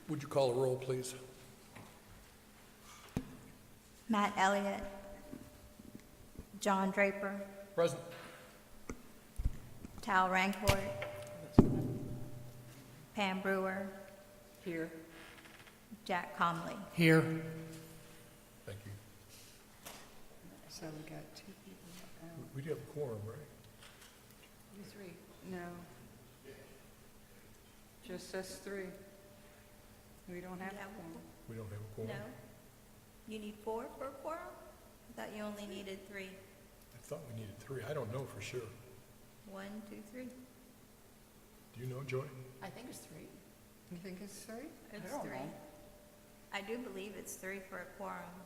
Would you call a roll, please? Matt Elliott. Jon Draper. Present. Tal Rancourt. Pam Brewer. Here. Jack Comley. Here. Thank you. So we got two people. We do have a quorum, right? Three. No. Just us three. We don't have Yeah. one. We don't have a quorum. No? You need 4 for a quorum? I thought you only needed 3. I thought we needed 3. I don't know for sure. 1, 2, 3. Do you know, Joy? I think it's 3. You think it's three? It's I don't 3. know. I do believe it's 3 for a quorum.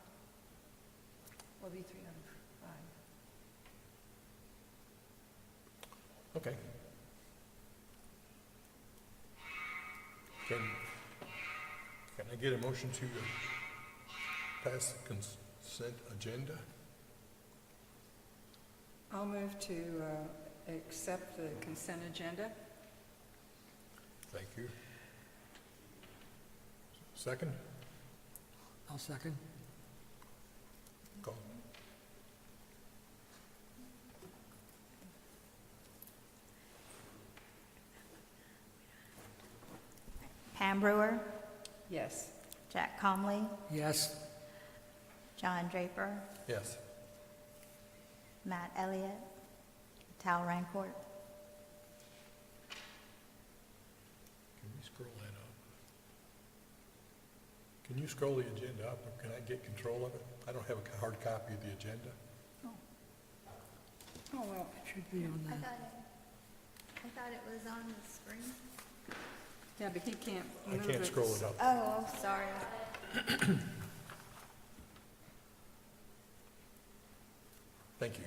Will be 3 out of 5. Okay. Can I get a motion to pass the consent agenda? I'll move to accept the consent agenda. Thank you. Second? I'll second. Call. Pam Brewer. Yes. Jack Comley. Yes. Jon Draper. Yes. Matt Elliott. Tal Rancourt. Can we scroll that up? Can you scroll the agenda up, or can I get control of it? I don't have a hard copy of the agenda. Oh, well, It should be on I the, thought it was on the screen. yeah, but he can't I move can't scroll it up. Oh, sorry. Thank you.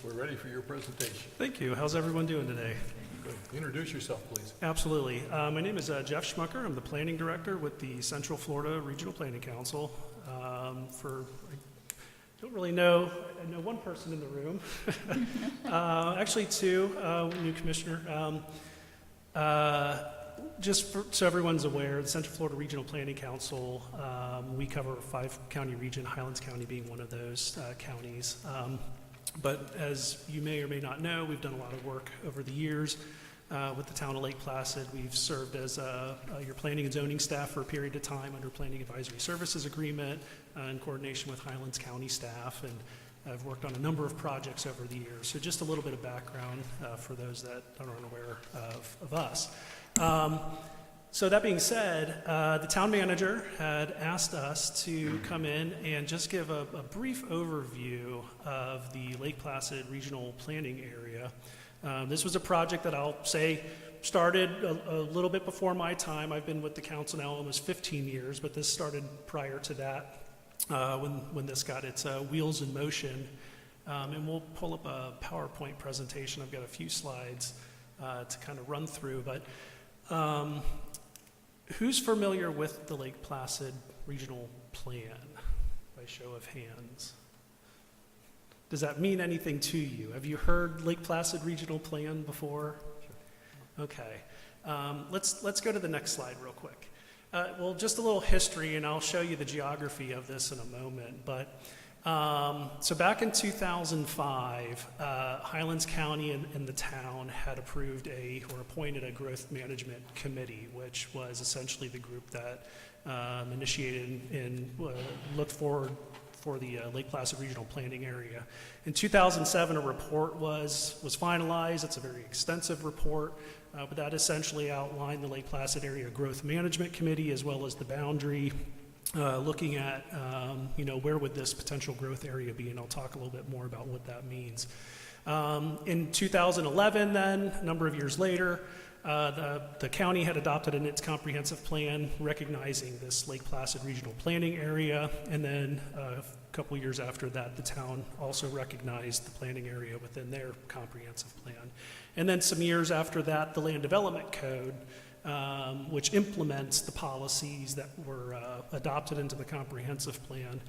We're ready for your presentation. Thank you. How's everyone doing today? Good. Introduce yourself, please. Absolutely. My name is Jeff Schmucker. I'm the planning director with the Central Florida Regional Planning Council. I don't really know, I know one person in the room, actually 2, new commissioner. So everyone's aware, the Central Florida Regional Planning Council, we cover a 5-county region, Highlands County being one of those counties. But as you may or may not know, we've done a lot of work over the years with the town of Lake Placid. We've served as your planning and zoning staff for a period of time under Planning Advisory Services Agreement in coordination with Highlands County staff, and I've worked on a number of projects over the years. So just a little bit of background for those that aren't aware of us. So that being said, the town manager had asked us to come in and just give a brief overview of the Lake Placid Regional Planning Area. This was a project that I'll say started a little bit before my time. I've been with the council now almost 15 years, but this started prior to that when this got its wheels in motion. And we'll pull up a PowerPoint presentation. I've got a few slides to kind of run through, but who's familiar with the Lake Placid Regional Plan, by show of hands? Does that mean anything to you? Have you heard Lake Placid Regional Plan before? Sure. Okay. Let's go to the next slide real quick. Well, just a little history, and I'll show you the geography of this in a moment. But so back in 2005, Highlands County and the town had approved or appointed a growth management committee, which was essentially the group that initiated and looked forward for the Lake Placid Regional Planning Area. In 2007, a report was finalized. It's a very extensive report, but that essentially outlined the Lake Placid Area Growth Management Committee as well as the boundary, looking at where would this potential growth area be, and I'll talk a little bit more about what that means. In 2011 then, a number of years later, the county had adopted in its comprehensive plan recognizing this Lake Placid Regional Planning Area, and then a couple years after that, the town also recognized the planning area within their comprehensive plan. And then some years after that, the Land Development Code, which implements the policies that were adopted into the comprehensive plan,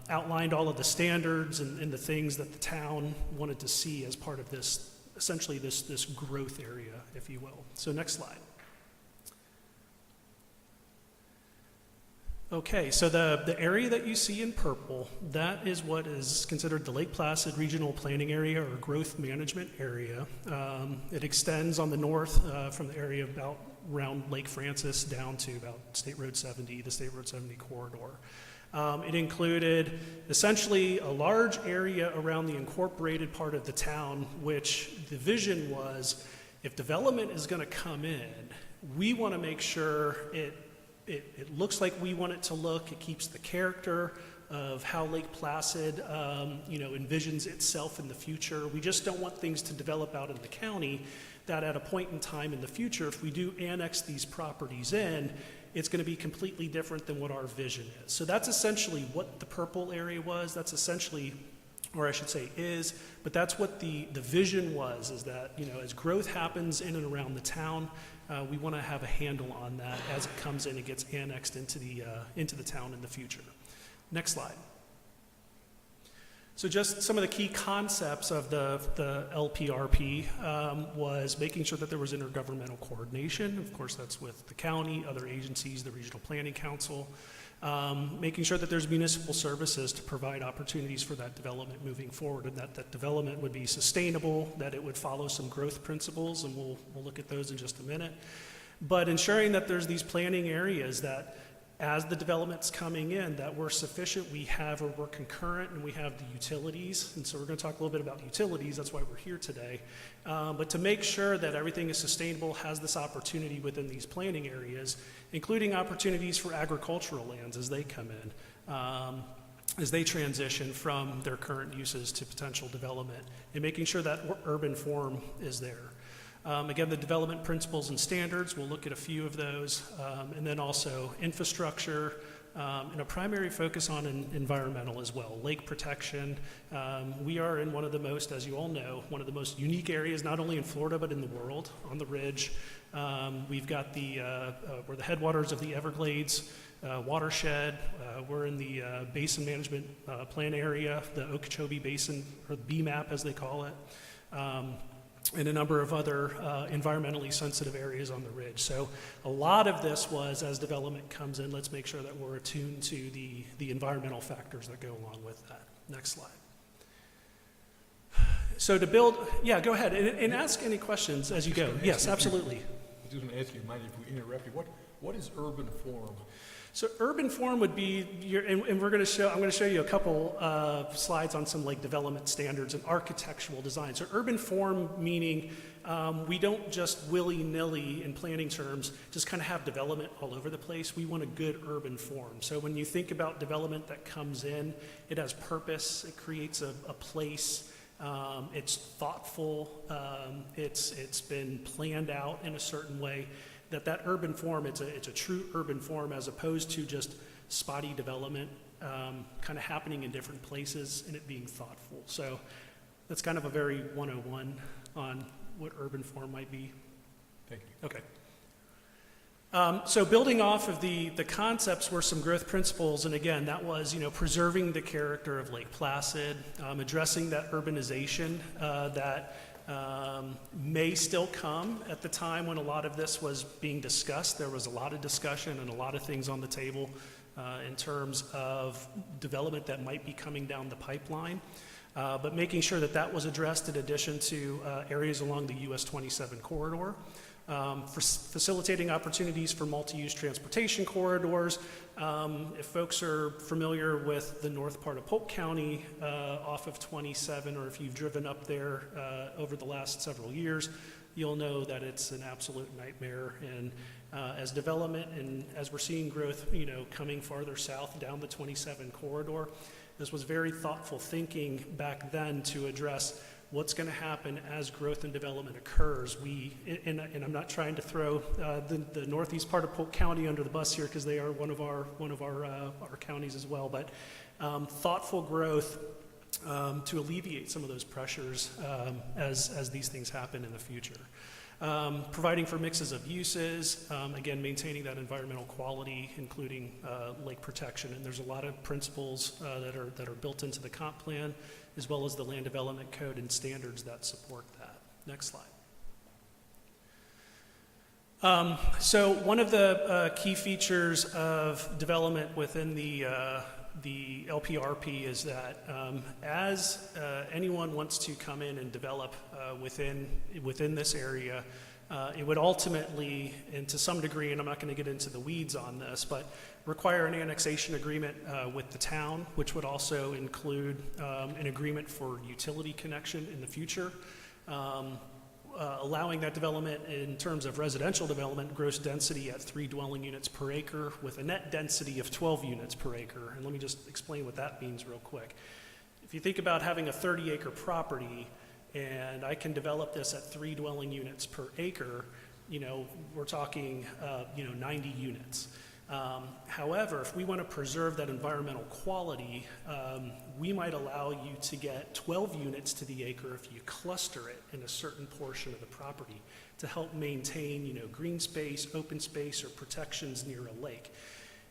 outlined all of the standards and the things that the town wanted to see as part of this essentially this growth area, if you will. So next slide. Okay, so the area that you see in purple, that is what is considered the Lake Placid Regional Planning Area or Growth Management Area. It extends on the north from the area about around Lake Francis down to about State Road 70, the State Road 70 corridor. It included essentially a large area around the incorporated part of the town, which the vision was, if development is going to come in, we want to make sure it looks like we want it to look. It keeps the character of how Lake Placid, envisions itself in the future. We just don't want things to develop out in the county that at a point in time in the future, if we do annex these properties in, it's going to be completely different than what our vision is. So that's essentially what the purple area was. That's essentially, or I should say is, but that's what the vision was, is that, as growth happens in and around the town, we want to have a handle on that as it comes in and gets annexed into the town in the future. Next slide. So just some of the key concepts of the LPRP was making sure that there was intergovernmental coordination. Of course, that's with the county, other agencies, the Regional Planning Council. Making sure that there's municipal services to provide opportunities for that development moving forward, and that development would be sustainable, that it would follow some growth principles, and we'll look at those in just a minute. But ensuring that there's these planning areas that as the development's coming in, that we're sufficient, we're concurrent, and we have the utilities. And so we're going to talk a little bit about utilities, that's why we're here today. But to make sure that everything is sustainable, has this opportunity within these planning areas, including opportunities for agricultural lands as they come in, as they transition from their current uses to potential development, and making sure that urban form is there. Again, the development principles and standards, we'll look at a few of those, and then also infrastructure, and a primary focus on environmental as well, lake protection. We are in one of the most, as you all know, one of the most unique areas, not only in Florida, but in the world, on the ridge. We've got we're the headwaters of the Everglades watershed. We're in the Basin Management Plan area, the Okeechobee Basin, or the BMAP as they call it. And a number of other environmentally sensitive areas on the ridge. So a lot of this was, as development comes in, let's make sure that we're attuned to the environmental factors that go along with that. Next slide. So to build, yeah, go ahead and ask any questions as you go. Yes, absolutely. I was just going to ask you, mind if we interrupt you, what is urban form? So urban form would be, and I'm going to show you a couple slides on some like development standards and architectural design. So urban form meaning we don't just willy-nilly in planning terms just kind of have development all over the place. We want a good urban form. So when you think about development that comes in, it has purpose, it creates a place, it's thoughtful, it's been planned out in a certain way. That urban form, it's a true urban form as opposed to just spotty development kind of happening in different places and it being thoughtful. So that's kind of a very 101 on what urban form might be. Thank you. Okay. So building off of the concepts were some growth principles, and again, that was preserving the character of Lake Placid, addressing that urbanization that may still come at the time when a lot of this was being discussed. There was a lot of discussion and a lot of things on the table in terms of development that might be coming down the pipeline, but making sure that that was addressed in addition to areas along the US 27 corridor. For facilitating opportunities for multi-use transportation corridors. If folks are familiar with the north part of Polk County off of 27, or if you've driven up there over the last several years, you'll know that it's an absolute nightmare. And as development and as we're seeing growth, coming farther south down the 27 corridor, this was very thoughtful thinking back then to address what's going to happen as growth and development occurs. And I'm not trying to throw the northeast part of Polk County under the bus here because they are one of our counties as well. But thoughtful growth to alleviate some of those pressures as these things happen in the future. Providing for mixes of uses, again, maintaining that environmental quality, including lake protection. And there's a lot of principles that are built into the comp plan, as well as the land development code and standards that support that. Next slide. So one of the key features of development within the LPRP is that as anyone wants to come in and develop within this area, it would ultimately, and to some degree, and I'm not going to get into the weeds on this, but require an annexation agreement with the town, which would also include an agreement for utility connection in the future. Allowing that development in terms of residential development, gross density at 3 dwelling units per acre with a net density of 12 units per acre. And let me just explain what that means real quick. If you think about having a 30-acre property and I can develop this at 3 dwelling units per acre, we're talking, 90 units. However, if we want to preserve that environmental quality, we might allow you to get 12 units to the acre if you cluster it in a certain portion of the property to help maintain, green space, open space, or protections near a lake.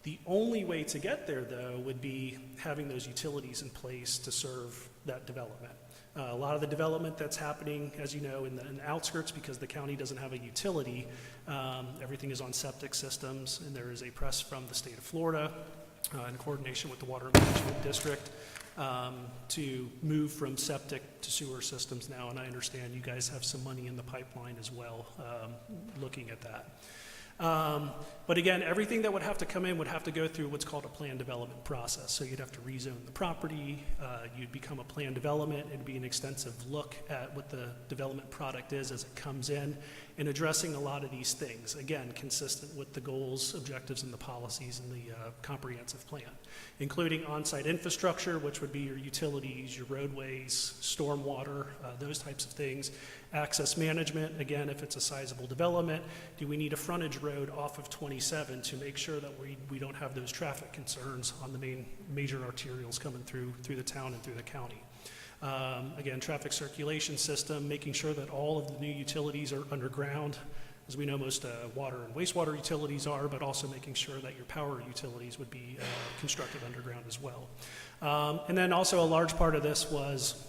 The only way to get there, though, would be having those utilities in place to serve that development. A lot of the development that's happening, as you know, in the outskirts, because the county doesn't have a utility, everything is on septic systems, and there is a press from the state of Florida in coordination with the Water Management District to move from septic to sewer systems now, and I understand you guys have some money in the pipeline as well looking at that. But again, everything that would have to come in would have to go through what's called a plan development process. So you'd have to rezone the property, you'd become a plan development, it'd be an extensive look at what the development product is as it comes in, and addressing a lot of these things, again, consistent with the goals, objectives, and the policies in the comprehensive plan, including on-site infrastructure, which would be your utilities, your roadways, stormwater, those types of things. Access management, again, if it's a sizable development, do we need a frontage road off of 27 to make sure that we don't have those traffic concerns on the major arterials coming through the town and through the county. Again, traffic circulation system, making sure that all of the new utilities are underground, as we know most water and wastewater utilities are, but also making sure that your power utilities would be constructed underground as well. And then also a large part of this was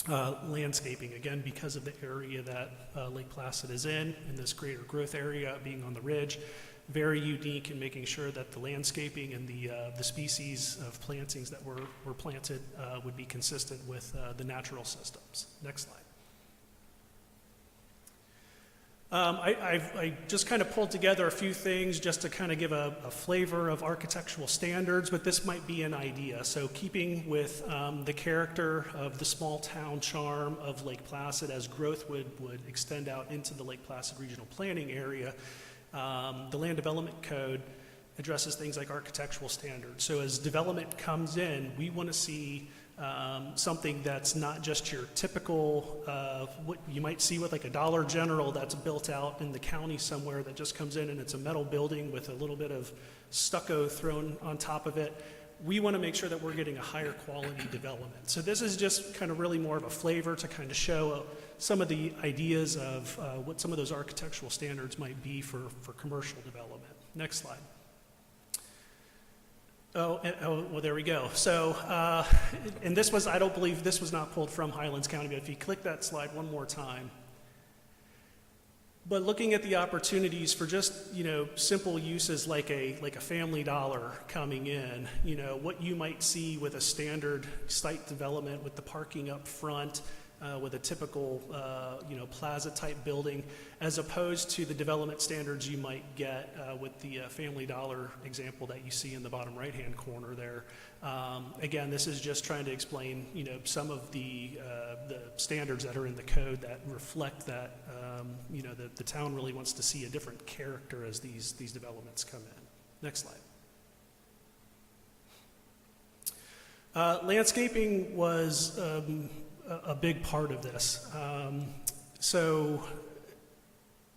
landscaping, again, because of the area that Lake Placid is in this greater growth area being on the ridge, very unique in making sure that the landscaping and the species of plantings that were planted would be consistent with the natural systems. Next slide. I just kind of pulled together a few things just to kind of give a flavor of architectural standards, but this might be an idea. So keeping with the character of the small town charm of Lake Placid as growth would extend out into the Lake Placid Regional Planning Area, the Land Development Code addresses things like architectural standards. So as development comes in, we want to see something that's not just your typical, what you might see with like a Dollar General that's built out in the county somewhere that just comes in and it's a metal building with a little bit of stucco thrown on top of it. We want to make sure that we're getting a higher quality development. So this is just kind of really more of a flavor to kind of show some of the ideas of what some of those architectural standards might be for commercial development. Next slide. Well, there we go. So, and this was, I don't believe this was not pulled from Highlands County, but if you click that slide one more time. But looking at the opportunities for just, simple uses like a Family Dollar coming in, what you might see with a standard site development with the parking up front, with a typical, plaza type building, as opposed to the development standards you might get with the Family Dollar example that you see in the bottom right-hand corner there. Again, this is just trying to explain, some of the standards that are in the code that reflect that, the town really wants to see a different character as these developments come in. Next slide. Landscaping was a big part of this. So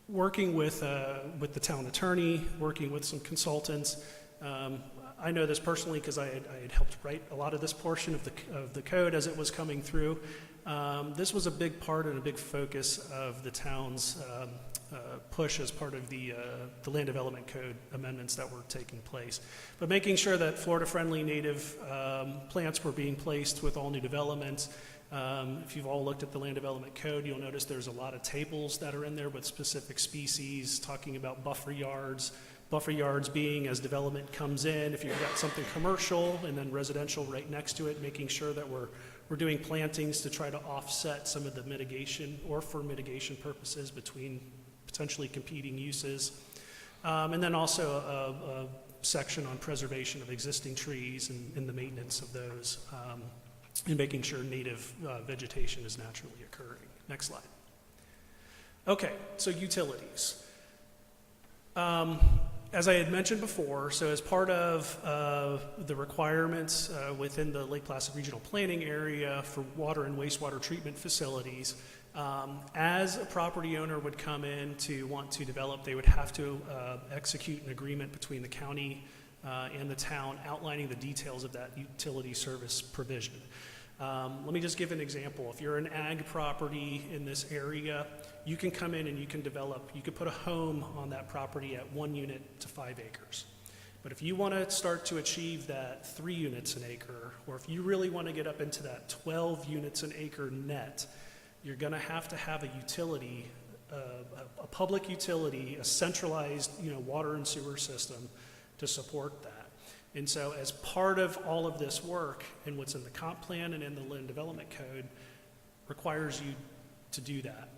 working with the town attorney, working with some consultants, I know this personally because I had helped write a lot of this portion of the code as it was coming through. This was a big part and a big focus of the town's push as part of the Land Development Code amendments that were taking place. But making sure that Florida-friendly native plants were being placed with all new developments, If you've all looked at the Land Development Code, you'll notice there's a lot of tables that are in there with specific species, talking about buffer yards. Buffer yards being as development comes in, if you've got something commercial and then residential right next to it, making sure that we're doing plantings to try to offset some of the mitigation or for mitigation purposes between potentially competing uses. And then also a section on preservation of existing trees and the maintenance of those, and making sure native vegetation is naturally occurring. Next slide. Okay, so utilities. As I had mentioned before, so as part of the requirements within the Lake Placid Regional Planning Area for water and wastewater treatment facilities, as a property owner would come in to want to develop, they would have to execute an agreement between the county and the town outlining the details of that utility service provision. Let me just give an example. If you're an ag property in this area, you can come in and you can develop, you could put a home on that property at 1 unit to 5 acres. But if you want to start to achieve that 3 units an acre, or if you really want to get up into that 12 units an acre net, you're going to have a utility, a public utility, a centralized, water and sewer system to support that. And so as part of all of this work and what's in the comp plan and in the Land Development Code requires you to do that.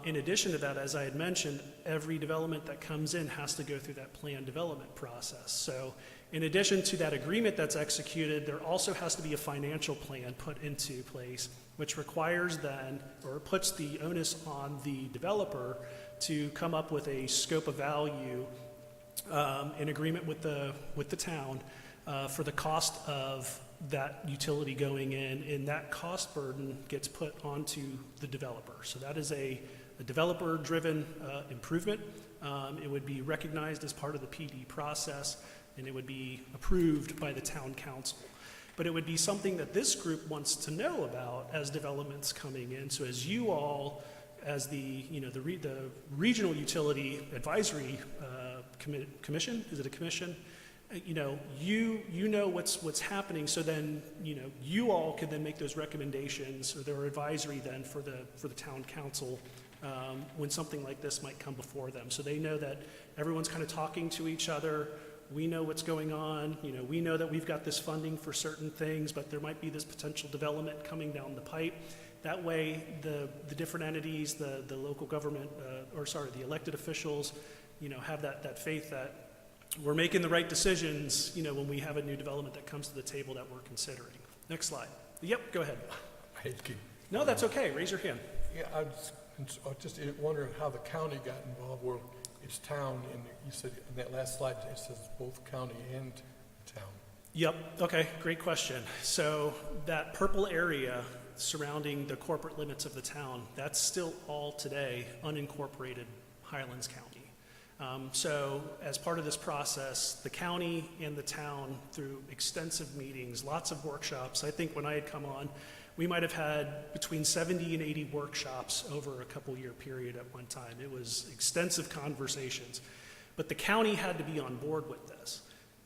In addition to that, as I had mentioned, every development that comes in has to go through that plan development process. So in addition to that agreement that's executed, there also has to be a financial plan put into place, which requires then, or puts the onus on the developer to come up with a scope of value in agreement with the town for the cost of that utility going in, and that cost burden gets put onto the developer. So that is a developer-driven improvement. It would be recognized as part of the PD process, and it would be approved by the town council. But it would be something that this group wants to know about as development's coming in. So as you all, as the Regional Utility Advisory Commission, is it a commission? You know what's happening, so then you all can then make those recommendations, or their advisory then for the town council when something like this might come before them. So they know that everyone's kind of talking to each other. We know what's going on. We know that we've got this funding for certain things, but there might be this potential development coming down the pipe. That way, the different entities, the local government, the elected officials, have that faith that we're making the right decisions, when we have a new development that comes to the table that we're considering. Next slide. Yep, go ahead. I hate to keep. No, that's okay. Raise your hand. Yeah, I was just wondering how the county got involved, where it's town, and you said in that last slide, it says both county and town. Yep, okay, great question. So that purple area surrounding the corporate limits of the town, that's still all today unincorporated Highlands County. So as part of this process, the county and the town, through extensive meetings, lots of workshops, I think when I had come on, we might have had between 70 and 80 workshops over a couple-year period at one time. It was extensive conversations. But the county had to be on board with this,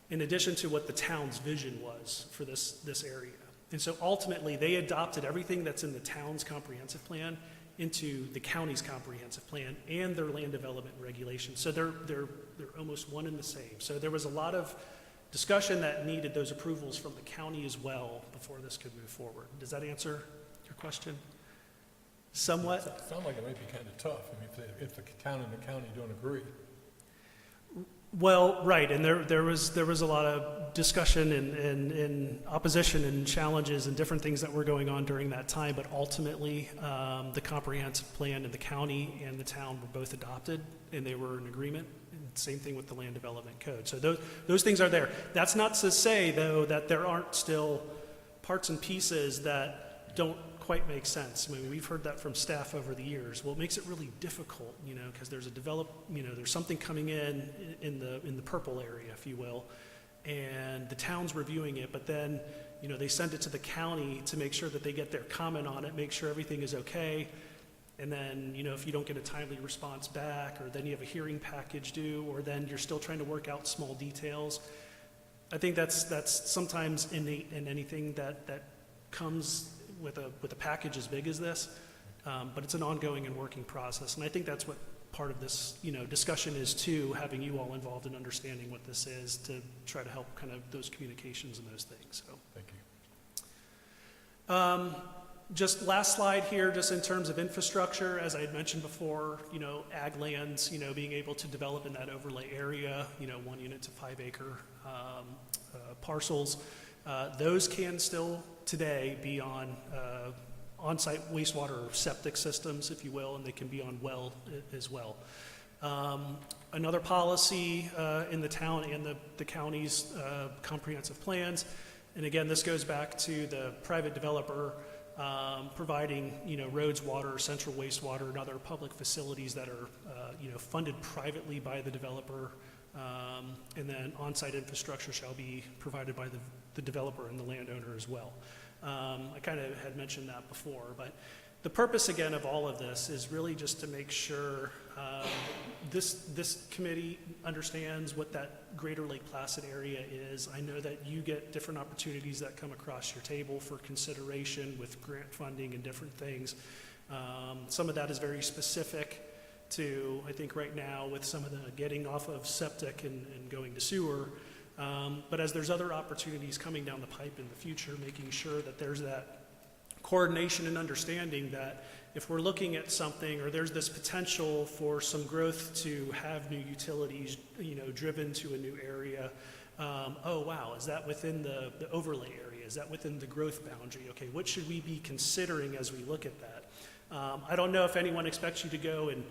in addition to what the town's vision was for this area. And so ultimately, they adopted everything that's in the town's comprehensive plan into the county's comprehensive plan and their land development regulations. So they're almost one and the same. So there was a lot of discussion that needed those approvals from the county as well before this could move forward. Does that answer your question? Somewhat? It sounds like it might be kind of tough, if the town and the county don't agree. Well, right, and there was a lot of discussion and opposition and challenges and different things that were going on during that time, but ultimately the comprehensive plan in the county and the town were both adopted, and they were in agreement. And same thing with the Land Development Code. So those things are there. That's not to say, though, that there aren't still parts and pieces that don't quite make sense. I mean, we've heard that from staff over the years. Well, it makes it really difficult, because there's there's something coming in the purple area, if you will, and the town's reviewing it, but then, they send it to the county to make sure that they get their comment on it, make sure everything is okay, and then, if you don't get a timely response back, or then you have a hearing package due, or then you're still trying to work out small details. I think that's sometimes innate in anything that comes with a package as big as this, but it's an ongoing and working process. And I think that's what part of this, discussion is too, having you all involved in understanding what this is to try to help kind of those communications and those things. So, Thank you. just last slide here, just in terms of infrastructure, as I had mentioned before, ag lands, being able to develop in that overlay area, 1 unit to 5 acre parcels, those can still today be on on-site wastewater or septic systems, if you will, and they can be on well as well. Another policy in the town and the county's comprehensive plans, and again, this goes back to the private developer providing, roads, water, central wastewater, and other public facilities that are, funded privately by the developer, and then on-site infrastructure shall be provided by the developer and the landowner as well. I kind of had mentioned that before, but the purpose again of all of this is really just to make sure this committee understands what that Greater Lake Placid area is. I know that you get different opportunities that come across your table for consideration with grant funding and different things. Some of that is very specific to, I think right now with some of the getting off of septic and going to sewer. But as there's other opportunities coming down the pipe in the future, making sure that there's that coordination and understanding that if we're looking at something or there's this potential for some growth to have new utilities, driven to a new area, oh wow, is that within the overlay area? Is that within the growth boundary? Okay, what should we be considering as we look at that? I don't know if anyone expects you to go and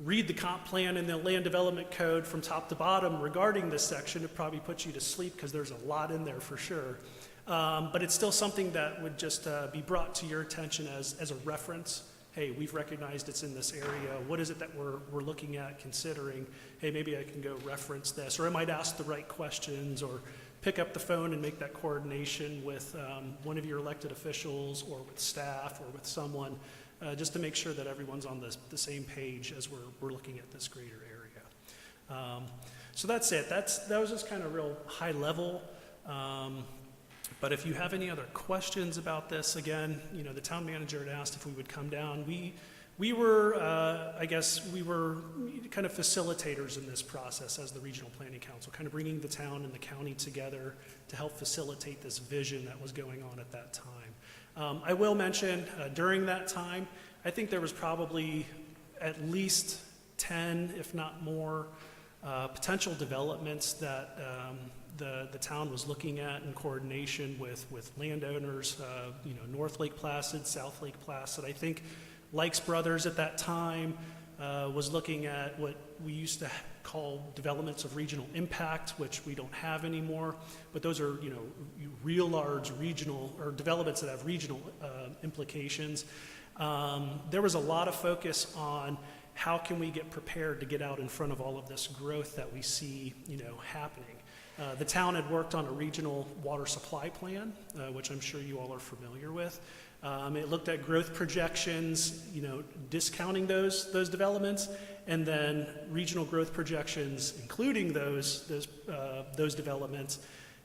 read the comp plan and the land development code from top to bottom regarding this section. It probably puts you to sleep because there's a lot in there for sure. But it's still something that would just be brought to your attention as a reference. Hey, we've recognized it's in this area. What is it that we're looking at, considering? Hey, maybe I can go reference this, or I might ask the right questions, or pick up the phone and make that coordination with one of your elected officials, or with staff, or with someone, just to make sure that everyone's on the same page as we're looking at this greater area. So that's it. That was just kind of real high level. But if you have any other questions about this, again, the town manager had asked if we would come down. We were, I guess, we were kind of facilitators in this process as the Regional Planning Council, kind of bringing the town and the county together to help facilitate this vision that was going on at that time. I will mention, during that time, I think there was probably at least 10, if not more, potential developments that the town was looking at in coordination with landowners, North Lake Placid, South Lake Placid. I think Likes Brothers at that time was looking at what we used to call developments of regional impact, which we don't have anymore, but those are, real large regional, or developments that have regional implications. There was a lot of focus on how can we get prepared to get out in front of all of this growth that we see, happening. The town had worked on a regional water supply plan, which I'm sure you all are familiar with. It looked at growth projections, discounting those developments, and then regional growth projections, including those developments,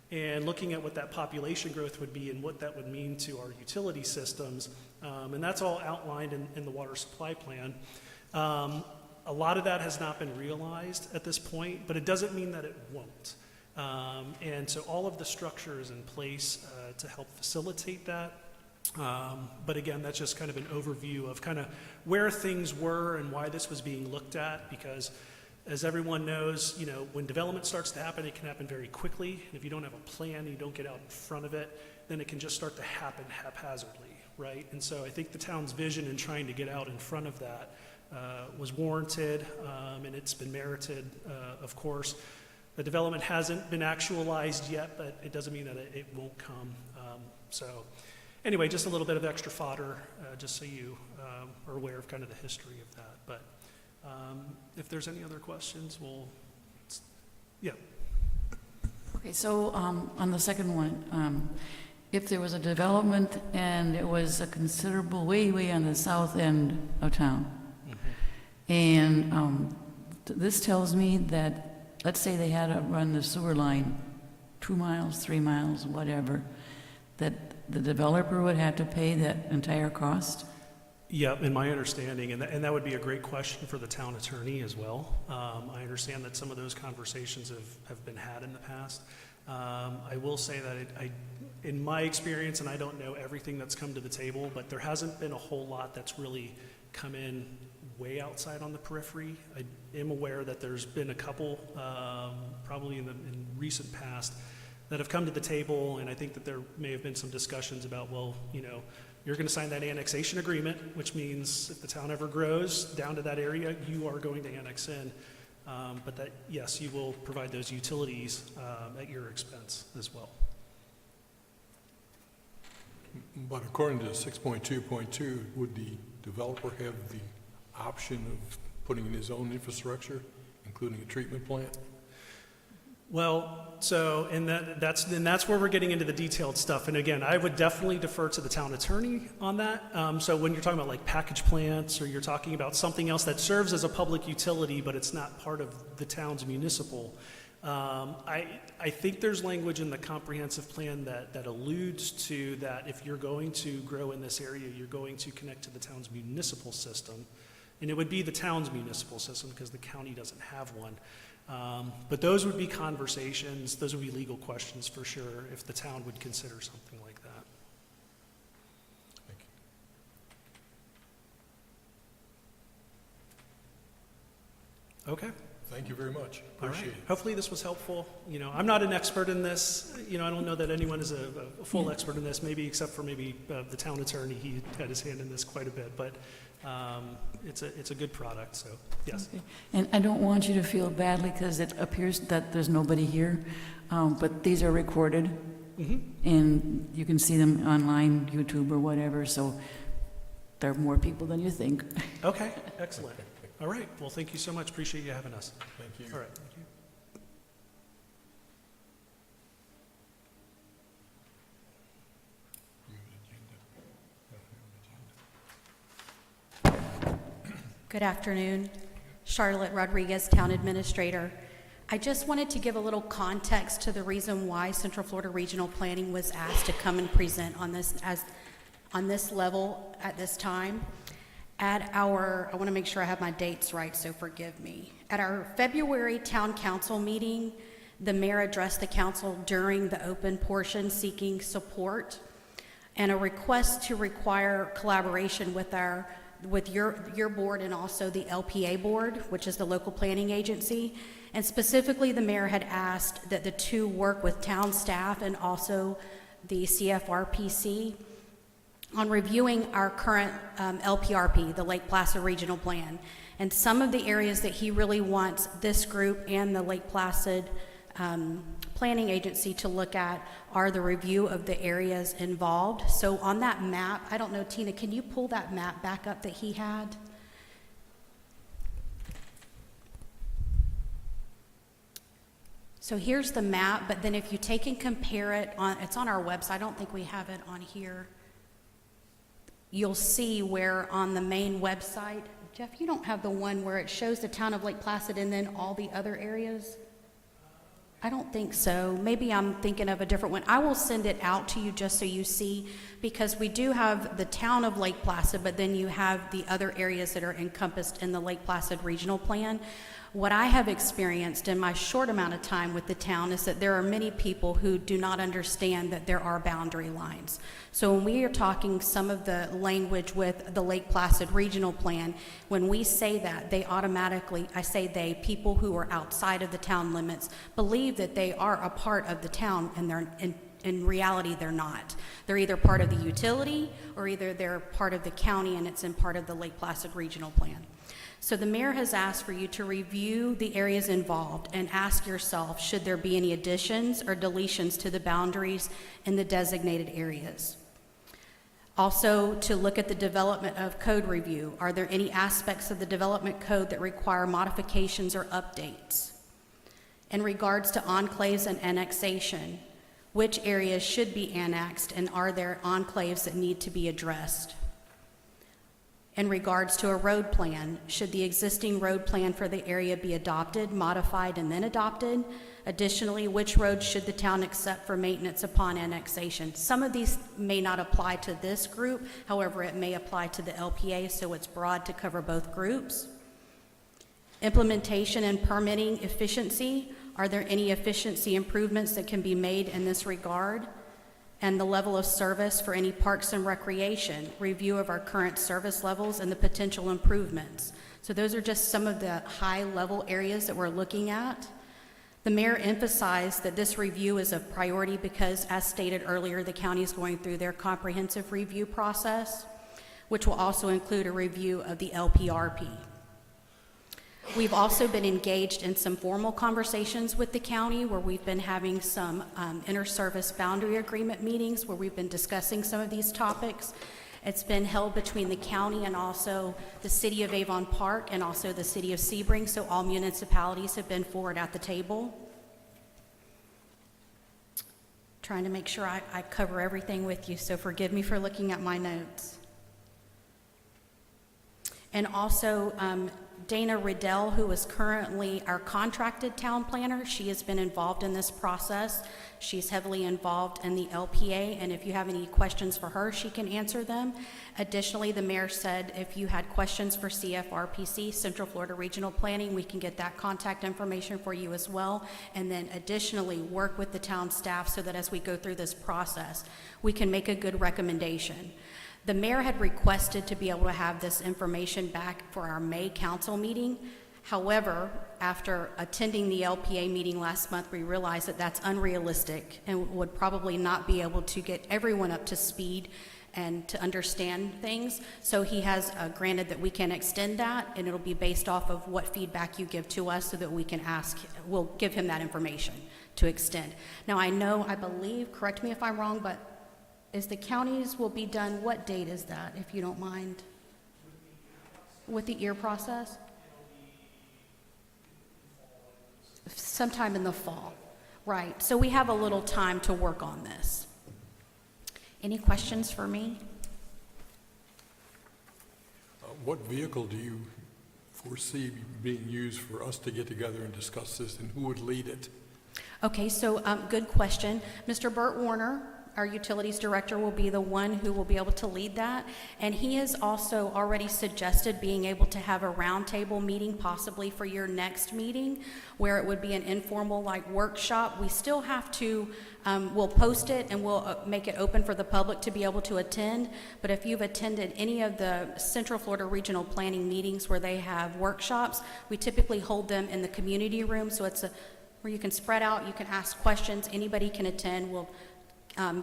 and looking at what that population growth would be and what that would mean to our utility systems. And that's all outlined in the water supply plan. A lot of that has not been realized at this point, but it doesn't mean that it won't. And so all of the structure is in place to help facilitate that. But again, that's just kind of an overview of kind of where things were and why this was being looked at, because as everyone knows, when development starts to happen, it can happen very quickly. And if you don't have a plan, you don't get out in front of it, then it can just start to happen haphazardly, right? And so I think the town's vision in trying to get out in front of that was warranted, and it's been merited, of course. The development hasn't been actualized yet, but it doesn't mean that it won't come. So anyway, just a little bit of extra fodder, just so you are aware of kind of the history of that. But if there's any other questions, yeah. Okay, so on the second one, if there was a development and it was a considerable way on the south end of town, and this tells me that, let's say they had to run the sewer line 2 miles, 3 miles, whatever, that the developer would have to pay that entire cost? Yeah, in my understanding, and that would be a great question for the town attorney as well. I understand that some of those conversations have been had in the past. I will say that in my experience, and I don't know everything that's come to the table, but there hasn't been a whole lot that's really come in way outside on the periphery. I am aware that there's been a couple, probably in recent past, that have come to the table, and I think that there may have been some discussions about, well, you know, you're going to sign that annexation agreement, which means if the town ever grows down to that area, you are going to annex in. But that, yes, you will provide those utilities at your expense as well. But according to 6.2.2, would the developer have the option of putting in his own infrastructure, including a treatment plant? Well, so, and that's where we're getting into the detailed stuff. And again, I would definitely defer to the town attorney on that. So when you're talking about like package plants, or you're talking about something else that serves as a public utility, but it's not part of the town's municipal, I think there's language in the comprehensive plan that alludes to that if you're going to grow in this area, you're going to connect to the town's municipal system. And it would be the town's municipal system because the county doesn't have one. But those would be conversations, those would be legal questions for sure if the town would consider something like that. Thank you. Okay. Thank you very much. All right. Appreciate it. Hopefully this was helpful. You know, I'm not an expert in this. You know, I don't know that anyone is a full expert in this, maybe except for maybe the town attorney. He had his hand in this quite a bit, but it's a good product, so yes. Okay. And I don't want you to feel badly because it appears that there's nobody here, but these are recorded, and you can see them online, YouTube or whatever, so there are more people than you think. Okay, excellent. All right, well, thank you so much. Appreciate you having us. Thank you. All right, thank you. Good afternoon. Charlotte Rodriguez, Town Administrator. I just wanted to give a little context to the reason why Central Florida Regional Planning was asked to come and present on this level at this time. At our, I want to make sure I have my dates right, so forgive me. At our February Town Council meeting, the mayor addressed the council during the open portion seeking support and a request to require collaboration with your board and also the LPA board, which is the local planning agency. And specifically, the mayor had asked that the two work with town staff and also the CFRPC on reviewing our current LPRP, the Lake Placid Regional Plan. And some of the areas that he really wants this group and the Lake Placid Planning Agency to look at are the review of the areas involved. So on that map, I don't know, Tina, can you pull that map back up that he had? So here's the map, but then if you take and compare it, it's on our website, I don't think we have it on here. You'll see where on the main website, Jeff, you don't have the one where it shows the town of Lake Placid and then all the other areas? I don't think so. Maybe I'm thinking of a different one. I will send it out to you just so you see, because we do have the town of Lake Placid, but then you have the other areas that are encompassed in the Lake Placid Regional Plan. What I have experienced in my short amount of time with the town is that there are many people who do not understand that there are boundary lines. So when we are talking some of the language with the Lake Placid Regional Plan, when we say that, they automatically, I say they, people who are outside of the town limits, believe that they are a part of the town, and they're in reality, they're not. They're either part of the utility or either they're part of the county and it's in part of the Lake Placid Regional Plan. So the mayor has asked for you to review the areas involved and ask yourself, should there be any additions or deletions to the boundaries in the designated areas? Also, to look at the development of code review. Are there any aspects of the development code that require modifications or updates? In regards to enclaves and annexation, which areas should be annexed and are there enclaves that need to be addressed? In regards to a road plan, should the existing road plan for the area be adopted, modified, and then adopted? Additionally, which roads should the town accept for maintenance upon annexation? Some of these may not apply to this group, however, it may apply to the LPA, so it's broad to cover both groups. Implementation and permitting efficiency. Are there any efficiency improvements that can be made in this regard? And the level of service for any parks and recreation, review of our current service levels and the potential improvements. So those are just some of the high-level areas that we're looking at. The mayor emphasized that this review is a priority because, as stated earlier, the county is going through their comprehensive review process, which will also include a review of the LPRP. We've also been engaged in some formal conversations with the county where we've been having some inter-service boundary agreement meetings where we've been discussing some of these topics. It's been held between the county and also the city of Avon Park and also the city of Sebring, so all municipalities have been forward at the table. Trying to make sure I cover everything with you, so forgive me for looking at my notes. And also, Dana Riddell, who is currently our contracted town planner, she has been involved in this process. She's heavily involved in the LPA, and if you have any questions for her, she can answer them. Additionally, the mayor said if you had questions for CFRPC, Central Florida Regional Planning, we can get that contact information for you as well. And then additionally, work with the town staff so that as we go through this process, we can make a good recommendation. The mayor had requested to be able to have this information back for our May council meeting. However, after attending the LPA meeting last month, we realized that that's unrealistic and would probably not be able to get everyone up to speed and to understand things. So he has granted that we can extend that, and it'll be based off of what feedback you give to us so that we can ask, we'll give him that information to extend. Now I believe, correct me if I'm wrong, but is the counties will be done, what date is that, if you don't mind? With the ear process? Sometime in the fall, right. So we have a little time to work on this. Any questions for me? What vehicle do you foresee being used for us to get together and discuss this, and who would lead it? Okay, so good question. Mr. Burt Warner, our utilities director, will be the one who will be able to lead that. And he has also already suggested being able to have a roundtable meeting possibly for your next meeting where it would be an informal like workshop. We still have to, we'll post it and we'll make it open for the public to be able to attend. But if you've attended any of the Central Florida Regional Planning meetings where they have workshops, we typically hold them in the community room. So it's where you can spread out, you can ask questions, anybody can attend. We'll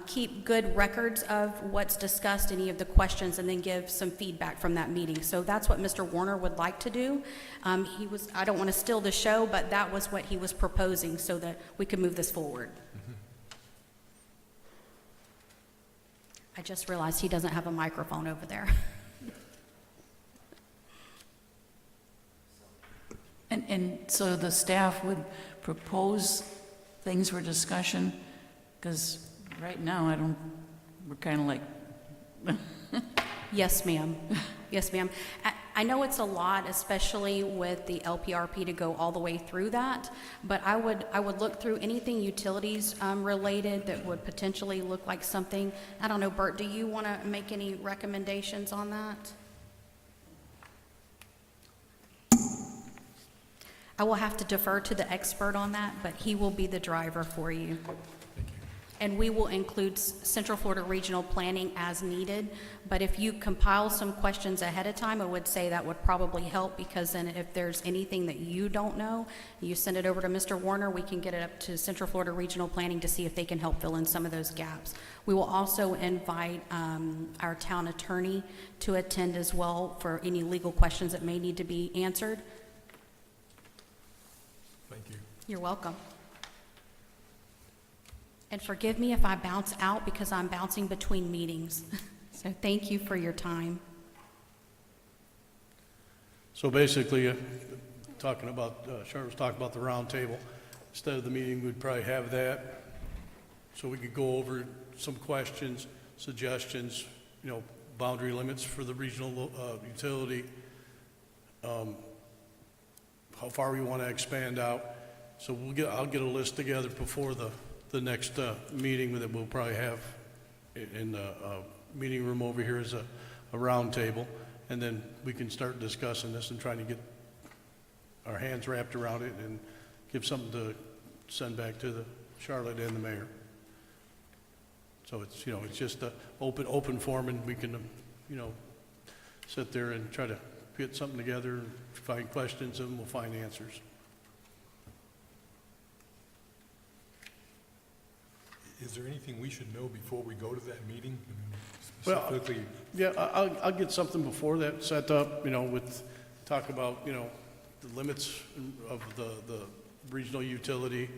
keep good records of what's discussed, any of the questions, and then give some feedback from that meeting. So that's what Mr. Warner would like to do. I don't want to steal the show, but that was what he was proposing so that we could move this forward. Mm-hmm. I just realized he doesn't have a microphone over there. And so the staff would propose things for discussion, because right now we're kind of like. Yes, ma'am. Yes, ma'am. I know it's a lot, especially with the LPRP to go all the way through that, but I would look through anything utilities related that would potentially look like something. I don't know, Bert, do you want to make any recommendations on that? I will have to defer to the expert on that, but he will be the driver for you. And we will include Central Florida Regional Planning as needed, but if you compile some questions ahead of time, I would say that would probably help, because then if there's anything that you don't know, you send it over to Mr. Warner, we can get it up to Central Florida Regional Planning to see if they can help fill in some of those gaps. We will also invite our town attorney to attend as well for any legal questions that may need to be answered. Thank you. You're welcome. And forgive me if I bounce out because I'm bouncing between meetings. So thank you for your time. So basically, talking about, Sharon was talking about the round table. Instead of the meeting, we'd probably have that so we could go over some questions, suggestions, boundary limits for the regional utility, how far we want to expand out. So I'll get a list together before the next meeting that we'll probably have in the meeting room over here as a round table, and then we can start discussing this and trying to get our hands wrapped around it and give something to send back to the Charlotte and the mayor. So it's, you know, it's just a open forum, and we can, you know, sit there and try to get something together and find questions, and we'll find answers. Is there anything we should know before we go to that meeting? Well, Specifically, Yeah, I'll get something before that set up, you know, with, talk about, you know, the limits of the regional utility,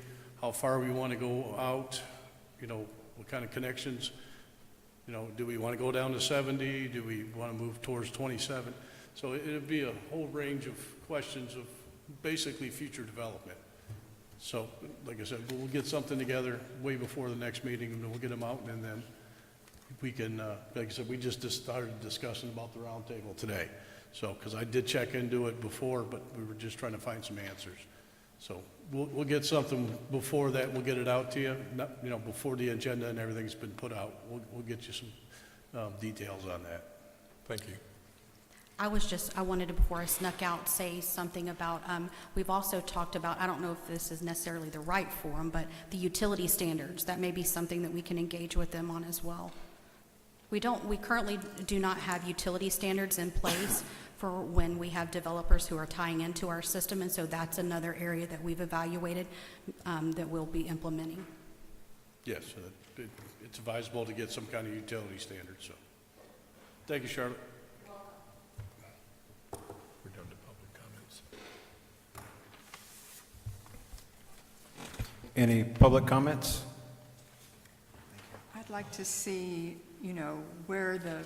how far we want to go out, you know, what kind of connections, you know, do we want to go down to 70? Do we want to move towards 27? So it'll be a whole range of questions of basically future development. So, like I said, we'll get something together way before the next meeting, and we'll get them out, and then we can, like I said, we just started discussing about the roundtable today. So, because I did check into it before, but we were just trying to find some answers. So we'll get something before that. We'll get it out to you, not, you know, before the agenda and everything's been put out. We'll get you some details on that. thank you. I wanted to, before I snuck out, say something about, we've also talked about, I don't know if this is necessarily the right forum, but the utility standards. That may be something that we can engage with them on as well. We currently do not have utility standards in place for when we have developers who are tying into our system, and so that's another area that we've evaluated that we'll be implementing. Yes, it's advisable to get some kind of utility standard. So, thank you, Charlotte. We're down to public comments. Any public comments? I'd like to see, you know, where the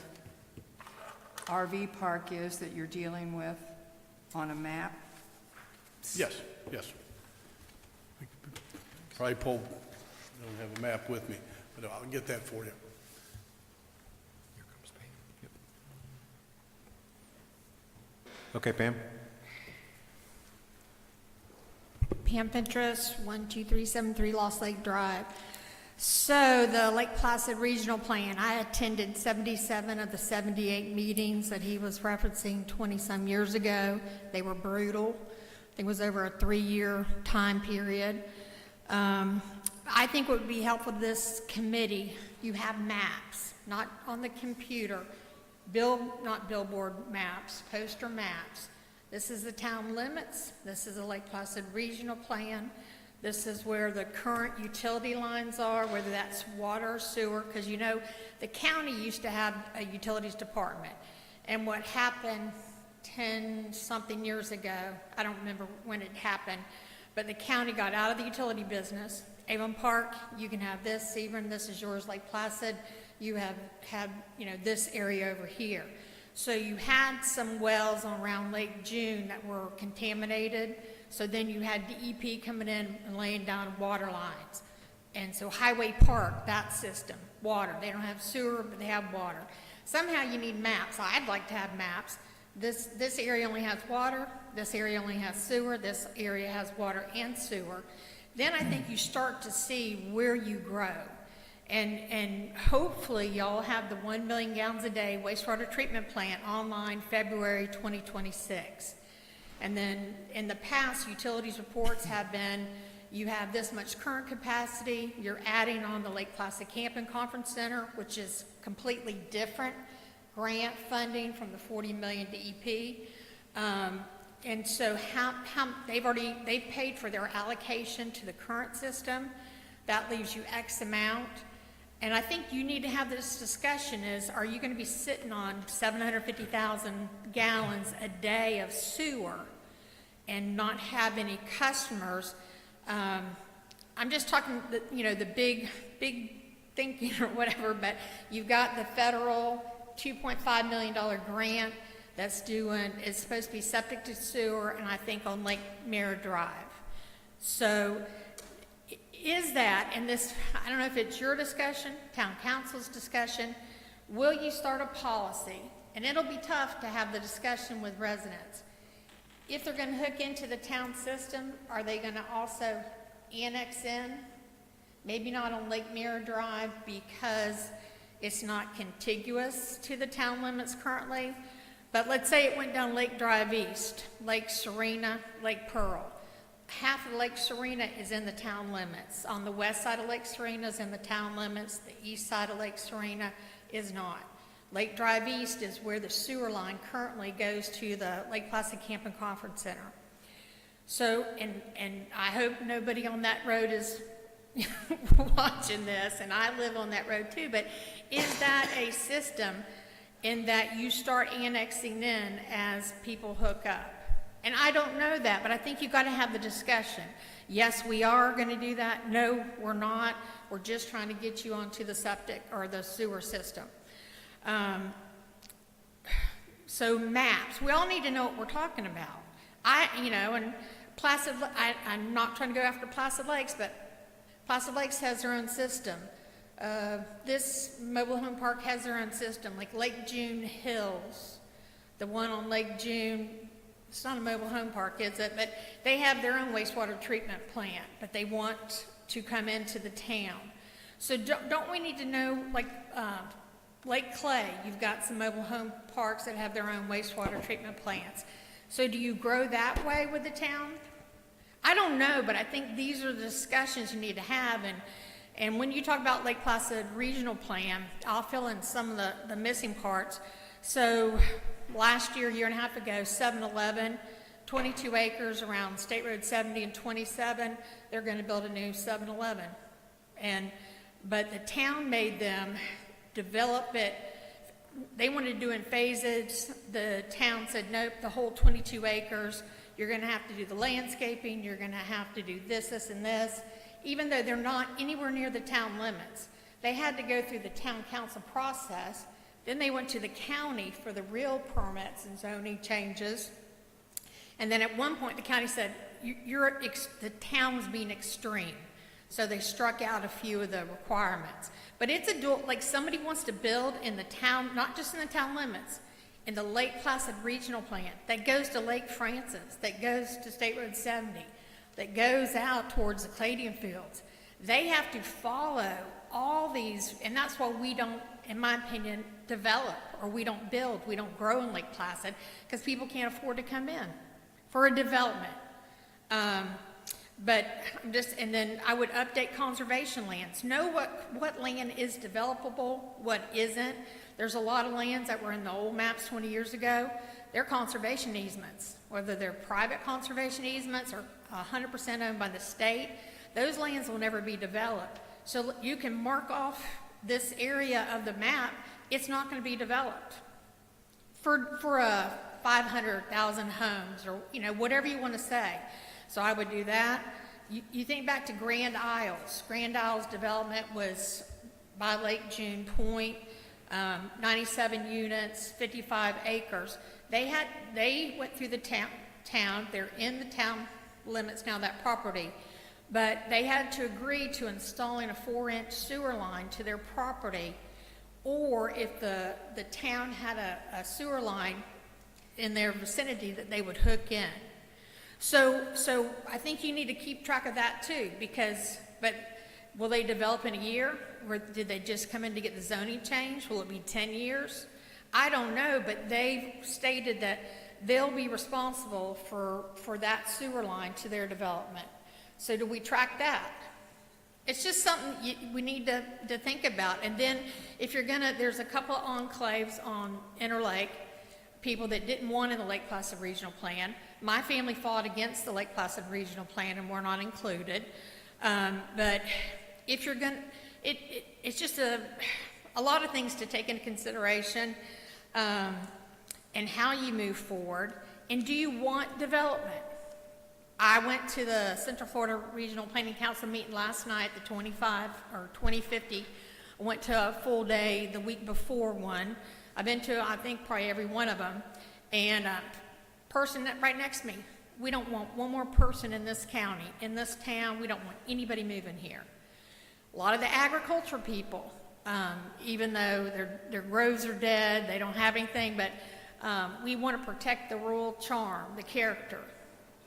RV park is that you're dealing with on a map. Yes. Probably pull, I don't have a map with me, but I'll get that for you. Here comes Pam. Yep. Okay, Pam? Pam Pinterest, 12373 Lost Lake Drive. So the Lake Placid Regional Plan, I attended 77 of the 78 meetings that he was referencing 20-some years ago. They were brutal. I think it was over a 3-year time period. I think what would be helpful to this committee, you have maps, not on the computer, not billboard maps, poster maps. This is the town limits. This is the Lake Placid Regional Plan. This is where the current utility lines are, whether that's water or sewer, because you know the county used to have a utilities department. And what happened 10-something years ago, I don't remember when it happened, but the county got out of the utility business. Avon Park, you can have this, Sebring, this is yours. Lake Placid, you have you know, this area over here. So you had some wells around Lake June that were contaminated. So then you had DEP coming in and laying down water lines. And so Highway Park, that system, water. They don't have sewer, but they have water. Somehow you need maps. I'd like to have maps. This area only has water. This area only has sewer. This area has water and sewer. Then I think you start to see where you grow. And hopefully y'all have the 1 million gallons a day wastewater treatment plant online February 2026. And then in the past, utilities reports have been, you have this much current capacity, you're adding on the Lake Placid Camp and Conference Center, which is completely different grant funding from the 40 million DEP. And so they've paid for their allocation to the current system. That leaves you X amount. And I think you need to have this discussion is, are you going to be sitting on 750,000 gallons a day of sewer and not have any customers? I'm just talking, the big thinking or whatever, but you've got the federal $2.5 million grant that's it's supposed to be septic to sewer, and I think on Lake Mirror Drive. So is that, and this, I don't know if it's your discussion, town council's discussion, will you start a policy? And it'll be tough to have the discussion with residents. If they're gonna hook into the town system, are they gonna also annex in? Maybe not on Lake Mirror Drive because it's not contiguous to the town limits currently. But let's say it went down Lake Drive East, Lake Serena, Lake Pearl. Half of Lake Serena is in the town limits. On the west side of Lake Serena is in the town limits. The east side of Lake Serena is not. Lake Drive East is where the sewer line currently goes to the Lake Placid Camp and Conference Center. So, and I hope nobody on that road is watching this, and I live on that road too, but is that a system in that you start annexing in as people hook up? And I don't know that, but I think you've got to have the discussion. Yes, we are going to do that. No, we're not. We're just trying to get you onto the septic or the sewer system. So maps, we all need to know what we're talking about. And Placid, I'm not trying to go after Placid Lakes, but Placid Lakes has their own system. This mobile home park has their own system, like Lake June Hills, the one on Lake June. It's not a mobile home park, is it? But they have their own wastewater treatment plant, but they want to come into the town. So don't we need to know, like Lake Clay, you've got some mobile home parks that have their own wastewater treatment plants. So do you grow that way with the town? I don't know, but I think these are the discussions you need to have. And when you talk about Lake Placid Regional Plan, I'll fill in some of the missing parts. So last year, year and a half ago, 7-Eleven, 22 acres around State Road 70 and 27, they're going to build a new 7-Eleven. But the town made them develop it. They wanted to do in phases. The town said, nope, the whole 22 acres, you're going to have to do the landscaping, you're going to have to do this, this, and this. Even though they're not anywhere near the town limits, they had to go through the town council process. Then they went to the county for the real permits and zoning changes. And then at one point, the county said, the town's being extreme. So they struck out a few of the requirements. But it's a dual, like somebody wants to build in the town, not just in the town limits, in the Lake Placid Regional Plan that goes to Lake Francis, that goes to State Road 70, that goes out towards the Cladian Fields. They have to follow all these, and that's why we don't, in my opinion, develop, or we don't build, we don't grow in Lake Placid, because people can't afford to come in for a development. But and then I would update conservation lands. Know what land is developable, what isn't. There's a lot of lands that were in the old maps 20 years ago. They're conservation easements, whether they're private conservation easements or 100% owned by the state. Those lands will never be developed. So you can mark off this area of the map. It's not going to be developed for 500,000 homes, or whatever you want to say. So I would do that. You think back to Grand Isles. Grand Isles development was by Lake June Point, 97 units, 55 acres. They went through the town. They're in the town limits now, that property. But they had to agree to installing a 4-inch sewer line to their property, or if the town had a sewer line in their vicinity that they would hook in. So I think you need to keep track of that too, but will they develop in a year? Or did they just come in to get the zoning change? Will it be 10 years? I don't know, but they've stated that they'll be responsible for that sewer line to their development. So do we track that? It's just something we need to think about. And then if you're there's a couple of enclaves on Interlake, people that didn't want in the Lake Placid Regional Plan. My family fought against the Lake Placid Regional Plan and were not included. But if you're it's just a lot of things to take into consideration, and how you move forward. And do you want development? I went to the Central Florida Regional Planning Council meeting last night, the 2050. I went to a full day the week before one. I've been to, I think, probably every one of them. And person right next to me, we don't want one more person in this county, in this town. We don't want anybody moving here. A lot of the agriculture people, Even though their groves are dead, they don't have anything, but we want to protect the rural charm, the character.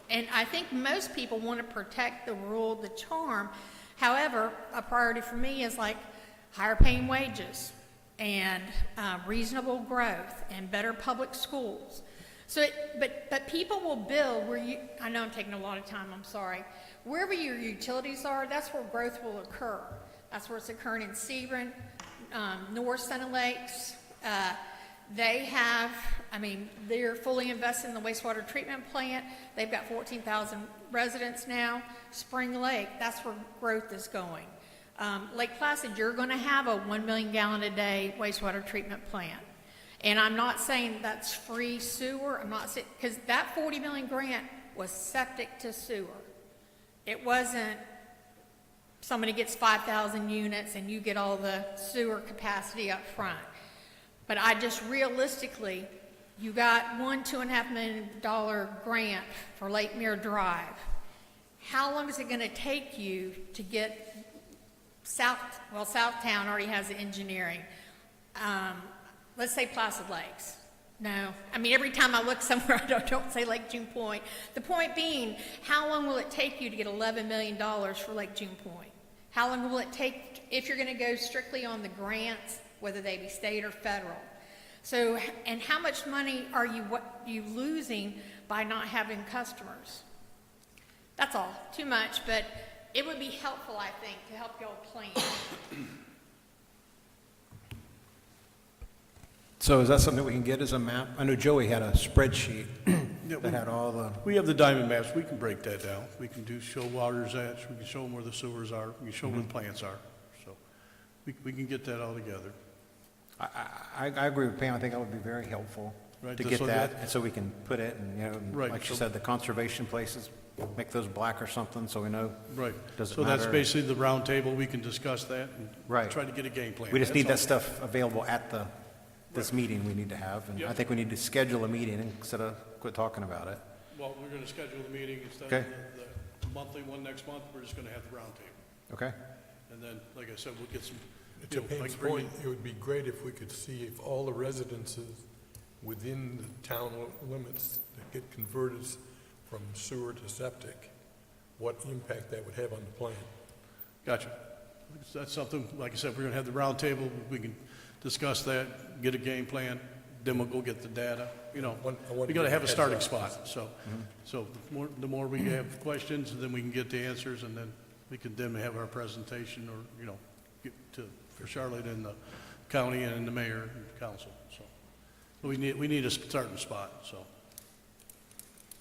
And I think most people want to protect the rural, the charm. However, a priority for me is like higher paying wages and reasonable growth and better public schools. So, but people will build where you, I know I'm taking a lot of time, I'm sorry. Wherever your utilities are, that's where growth will occur. That's where it's occurring in Sebring, North Center Lakes. They have, I mean, they're fully invested in the wastewater treatment plant. They've got 14,000 residents now. Spring Lake, that's where growth is going. Lake Placid, you're going to have a 1 million gallon a day wastewater treatment plant. And I'm not saying that's free sewer. I'm not saying, because that 40 million grant was septic to sewer. It wasn't somebody gets 5,000 units and you get all the sewer capacity up front. But I just realistically, you got $2.5 million grant for Lake Mirror Drive. How long is it going to take you to get Southtown already has the engineering. Let's say Placid Lakes. No, I mean, every time I look somewhere, I don't say Lake June Point. The point being, how long will it take you to get $11 million for Lake June Point? How long will it take if you're going to go strictly on the grants, whether they be state or federal? So, and how much money are you losing by not having customers? That's all. Too much, but it would be helpful, I think, to help y'all plan. So is that something that we can get as a map? I know Joey had a spreadsheet that had all the, We have the diamond maps, we can break that down. We can show water's at, we can show them where the sewers are, we can show where the plants are. So we can get that all together. I agree with Pam, I think that would be very helpful Right, to just get so that, that- and so we can put it, and, you know, Right, like she so- said, the conservation places, make those black or something, so we know. Right. Does it So that's matter? basically the round table, we can discuss that and Right. try to get a game plan. We just need that That's all. stuff available at this meeting we need to have, and I Yep. think we need to schedule a meeting instead of quit talking about it. Well, we're gonna schedule the meeting instead Okay. of the monthly one next month, we're just gonna have the round table. Okay? And then, like I said, we'll get some, To you know, Pam's like bring point, it would be great if we could see if all the residences within the town limits that get converted from sewer to septic, what impact that would have on the plan. Gotcha. That's something, like I said, we're gonna have the round table, we can discuss that, get a game plan, then we'll go get the data, you know. I want We to gotta get have a heads starting up. spot, so, the more we have questions, then we can get the answers, and then we can then have our presentation, or, you know, get for Charlotte and the county and the mayor and council, so. We need a starting spot, so.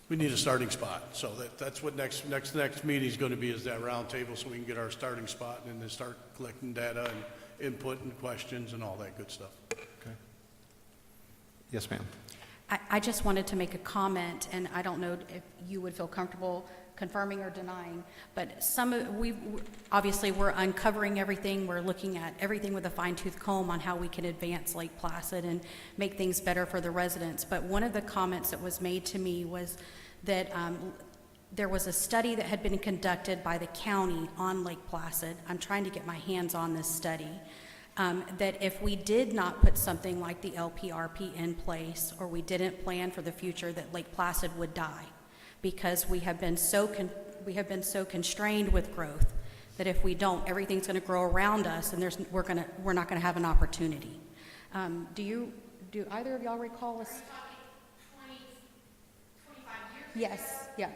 We need a starting spot, so that's what next meeting's gonna be, is that round table, so we can get our starting spot, and then start collecting data and input and questions and all that good stuff. Okay. Yes, ma'am. I just wanted to make a comment, and I don't know if you would feel comfortable confirming or denying, but obviously we're uncovering everything. We're looking at everything with a fine-tooth comb on how we can advance Lake Placid and make things better for the residents. But one of the comments that was made to me was that there was a study that had been conducted by the county on Lake Placid. I'm trying to get my hands on this study. That if we did not put something like the LPRP in place, or we didn't plan for the future, that Lake Placid would die, because we have been so constrained with growth that if we don't, everything's going to grow around us, and we're not going to have an opportunity. Do either of y'all recall us? 20, 25 years. Yes, yeah.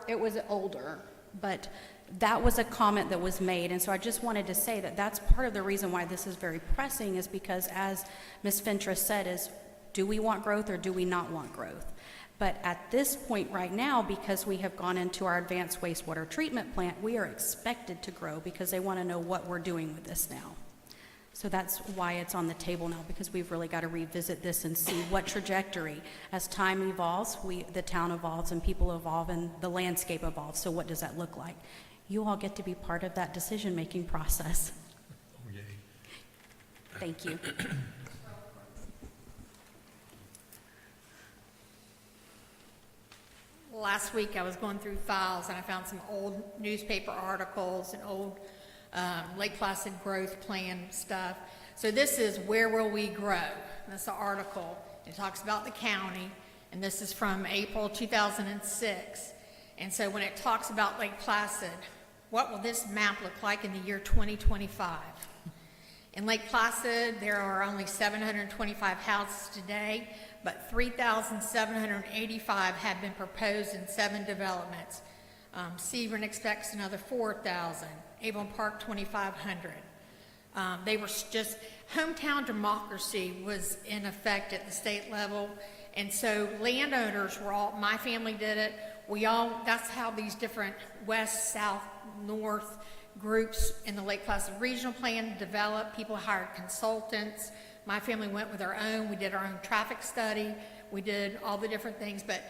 It was older, but that was a comment that was made, and so I just wanted to say that that's part of the reason why this is very pressing, is because, as Ms. Fentress said, is do we want growth or do we not want growth? But at this point right now, because we have gone into our advanced wastewater treatment plant, we are expected to grow because they want to know what we're doing with this now. So that's why it's on the table now, because we've really got to revisit this and see what trajectory. As time evolves, the town evolves and people evolve and the landscape evolves. So what does that look like? You all get to be part of that decision-making process. Oh, yay. Thank you. Last week, I was going through files, and I found some old newspaper articles and old Lake Placid growth plan stuff. So this is where will we grow? That's the article. It talks about the county, and this is from April 2006. And so when it talks about Lake Placid, what will this map look like in the year 2025? In Lake Placid, there are only 725 houses today, but 3,785 have been proposed in 7 developments. Sebring expects another 4,000. Avon Park, 2,500. They were just, hometown democracy was in effect at the state level, and so landowners were all, my family did it, that's how these different west, south, north groups in the Lake Placid Regional Plan developed. People hired consultants. My family went with our own. We did our own traffic study. We did all the different things, but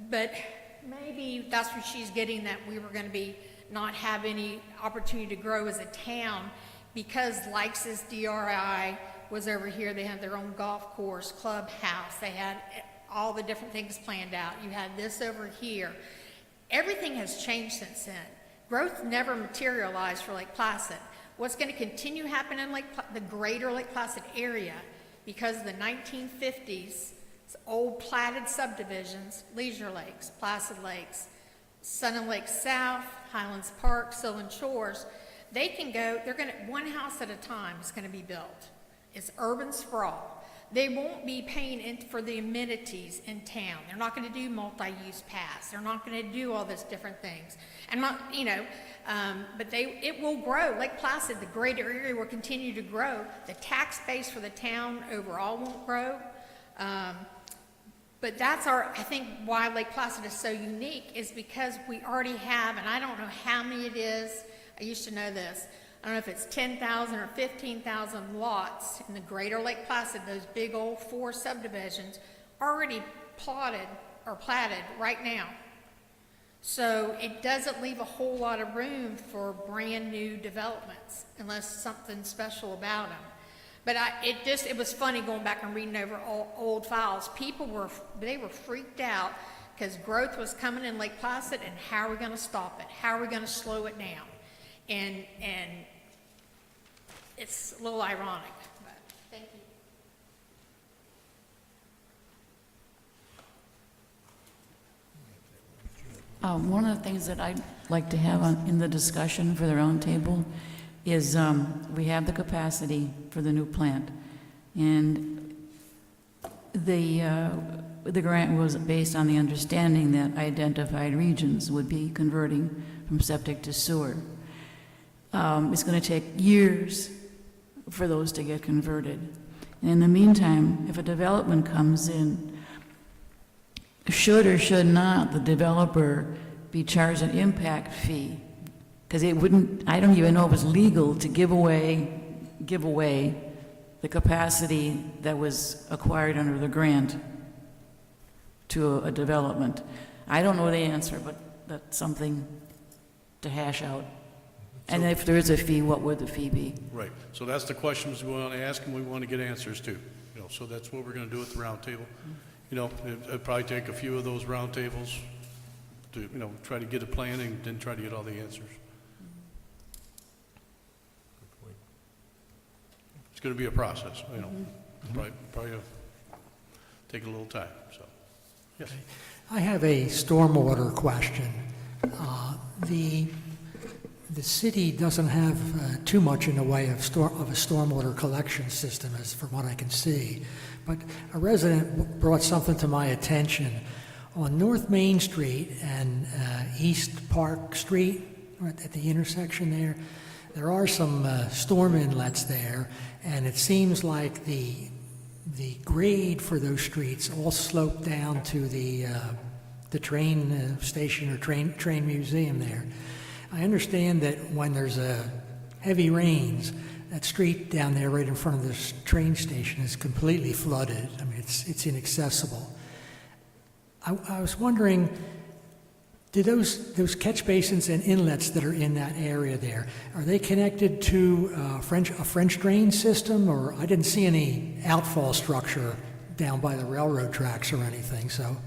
maybe that's what she's getting, that we were going to be not have any opportunity to grow as a town because Lykes' DRI was over here. They had their own golf course, clubhouse. They had all the different things planned out. You had this over here. Everything has changed since then. Growth never materialized for Lake Placid. What's going to continue happening in the greater Lake Placid area, because of the 1950s, old platted subdivisions, Leisure Lakes, Placid Lakes, Sun and Lake South, Highlands Park, Sylvan Shores, they can go, they're going to, one house at a time is going to be built. It's urban sprawl. They won't be paying for the amenities in town. They're not going to do multi-use paths. They're not going to do all these different things. And but it will grow. Lake Placid, the greater area, will continue to grow. The tax base for the town overall won't grow. But that's I think why Lake Placid is so unique is because we already have, and I don't know how many it is. I used to know this. I don't know if it's 10,000 or 15,000 lots in the greater Lake Placid, those big old 4 subdivisions, already platted right now. So it doesn't leave a whole lot of room for brand new developments unless something special about them. But it was funny going back and reading over old files. People were freaked out because growth was coming in Lake Placid, and how are we going to stop it? How are we going to slow it down? And it's a little ironic, but thank you. One of the things that I'd like to have in the discussion for the roundtable is we have the capacity for the new plant, and the grant was based on the understanding that identified regions would be converting from septic to sewer. It's going to take years for those to get converted. And in the meantime, if a development comes in, should or should not the developer be charged an impact fee? Because it wouldn't, I don't even know if it's legal to give away the capacity that was acquired under the grant to a development. I don't know the answer, but that's something to hash out. And if there is a fee, what would the fee be? Right. So that's the questions we want to ask and we want to get answers to. So that's what we're going to do at the roundtable. It'd probably take a few of those roundtables to, try to get a plan and then try to get all the answers. It's going to be a process, probably take a little time, so, yes. I have a stormwater question. The city doesn't have too much in the way of a stormwater collection system, as from what I can see. But a resident brought something to my attention. On North Main Street and East Park Street, right at the intersection there are some storm inlets there, and it seems like the grade for those streets all slope down to the train station or train museum there. I understand that when there's heavy rains, that street down there right in front of this train station is completely flooded. I mean, it's inaccessible. I was wondering, do those catch basins and inlets that are in that area there, are they connected to a French drain system? Or I didn't see any outfall structure down by the railroad tracks or anything, so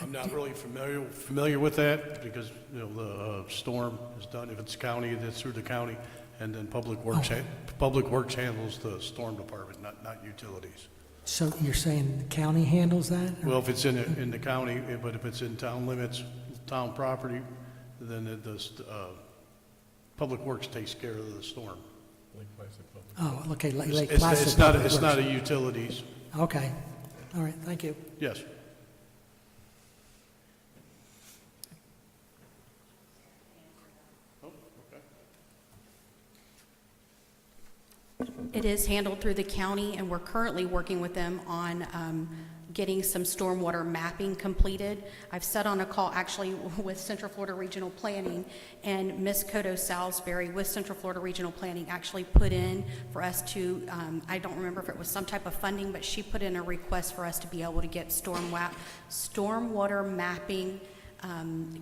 I'm not really familiar with that because, you know, the storm is done, if it's county, it's through the county, and then Public Works handles the storm department, not utilities. So you're saying the county handles that? or- Well, if it's in the county, but if it's in town limits, town property, then Public Works takes care of the storm. Lake Placid Public. Oh, okay, Lake It's Placid. not, Public it's not a Works. utilities, Okay, all right, thank you. yes. It is handled through the county, and we're currently working with them on getting some stormwater mapping completed. I've sat on a call actually with Central Florida Regional Planning, and Ms. Kodo Salisbury with Central Florida Regional Planning actually put in for us to, I don't remember if it was some type of funding, but she put in a request for us to be able to get stormwater mapping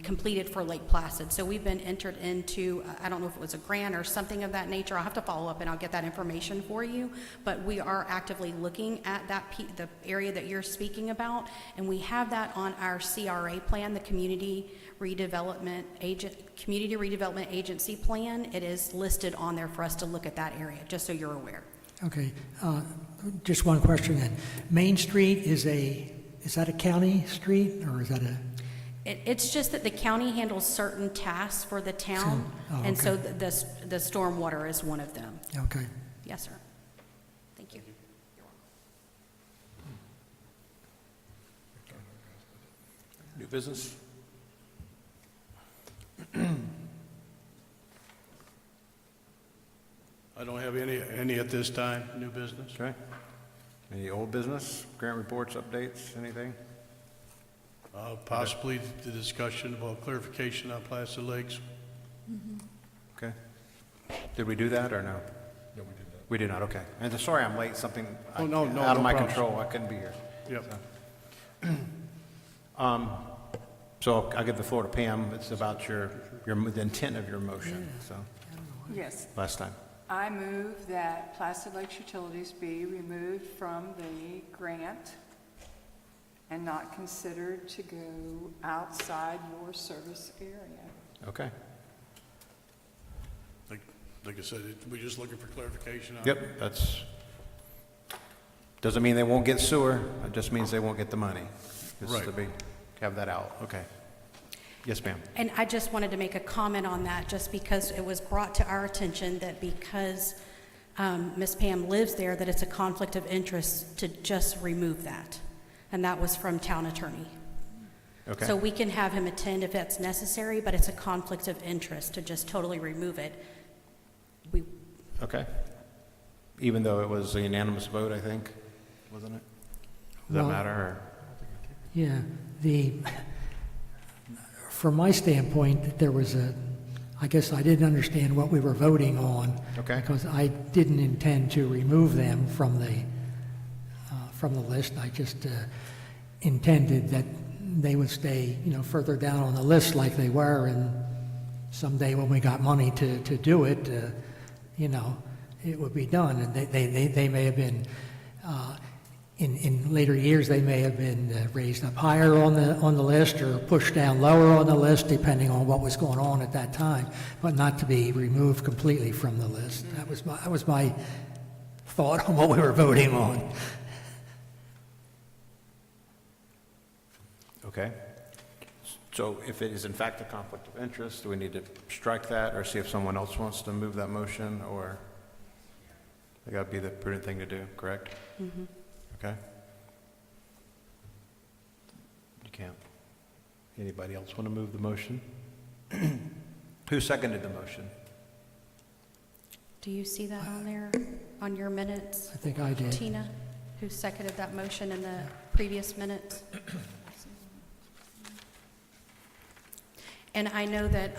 completed for Lake Placid. So we've been entered into, I don't know if it was a grant or something of that nature. I'll have to follow up and I'll get that information for you. But we are actively looking at that the area that you're speaking about, and we have that on our CRA plan, the Community Redevelopment Agency plan. It is listed on there for us to look at that area, just so you're aware. Okay, just one question then. Main Street is that a county street, or is that a? It's just that the county handles certain tasks for the town, Oh, and so okay. the stormwater is one of them. Okay. Yes, sir. Thank you. New business? I don't have any at this time, new business. Okay. Any old business, grant reports, updates, anything? Possibly the discussion about clarification on Placid Lakes. Okay. Did we do that or no? No, we did not. We did not, okay. And sorry I'm late, something Oh, no, out of my problem. control, I couldn't be here. Yep. So I'll give the floor to Pam, it's about the intent of your motion, so, Yes. last time. I move that Placid Lakes Utilities be removed from the grant and not considered to go outside your service area. Okay. Like I said, we're just looking for clarification on. Yep, doesn't mean they won't get sewer, it just means they won't get the money. Just Right. to have that out, okay. Yes, ma'am. And I just wanted to make a comment on that, just because it was brought to our attention that because Ms. Pam lives there, that it's a conflict of interest to just remove that. And that was from town attorney. Okay. So we can have him attend if that's necessary, but it's a conflict of interest to just totally remove it. Okay. Even though it was a unanimous vote, I think, wasn't it? Does that Well- matter, or? Yeah, from my standpoint, there was I guess I didn't understand what we were voting on. Okay. Because I didn't intend to remove them from the list. I just intended that they would stay, further down on the list like they were, and someday when we got money to do it, it would be done. And they may have been, in later years, they may have been raised up higher on the list or pushed down lower on the list, depending on what was going on at that time, but not to be removed completely from the list. That was my thought on what we were voting on. Okay. So if it is in fact a conflict of interest, do we need to strike that or see if someone else wants to move that motion, or that would be the prudent thing to do, correct? Mm-hmm. Okay. You can't. Anybody else want to move the motion? Who seconded the motion? Do you see that on there, on your minutes? I think I did. Tina, who seconded that motion in the previous minutes? And I know that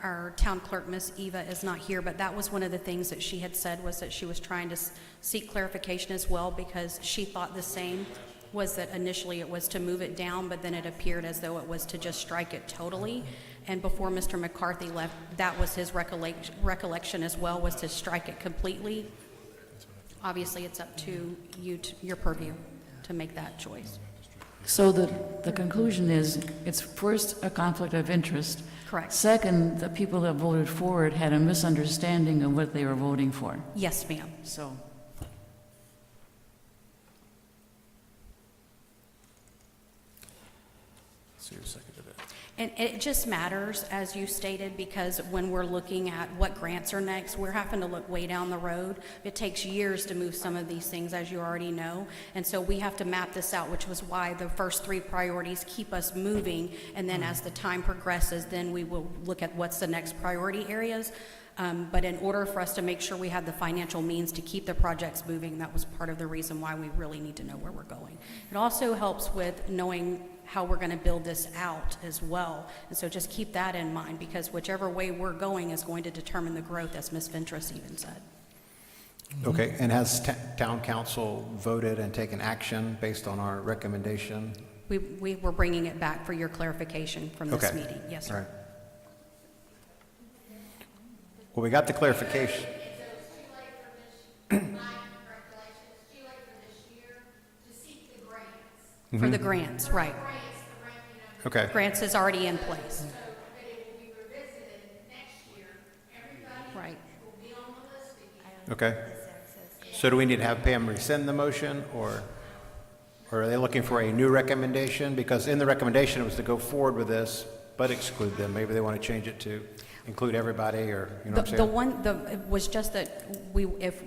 our town clerk, Miss Eva, is not here, but that was one of the things that she had said, was that she was trying to seek clarification as well, because she thought the same, was that initially it was to move it down, but then it appeared as though it was to just strike it totally. And before Mr. McCarthy left, that was his recollection as well, was to strike it completely. Obviously, it's up to you, your purview, to make that choice. So the conclusion is, it's first a conflict of interest. Correct. Second, the people that voted for it had a misunderstanding of what they were voting for. Yes, ma'am. So, So you seconded it. And it just matters, as you stated, because when we're looking at what grants are next, we're having to look way down the road. It takes years to move some of these things, as you already know. And so we have to map this out, which was why the first 3 priorities keep us moving. And then as the time progresses, then we will look at what's the next priority areas. But in order for us to make sure we have the financial means to keep the projects moving, that was part of the reason why we really need to know where we're going. It also helps with knowing how we're going to build this out as well. And so just keep that in mind, because whichever way we're going is going to determine the growth, as Ms. Ventress even said. Okay, and has town council voted and taken action based on our recommendation? We were bringing it back for your clarification from this Okay. meeting. Yes, All sir. right. Well, we got the clarification. For the grants, right. Okay, Grants is already in place. Right. okay. So do we need to have Pam rescind the motion, or are they looking for a new recommendation? Because in the recommendation, it was to go forward with this, but exclude them. Maybe they want to change it to include everybody, or, you know what I'm saying? It was just that if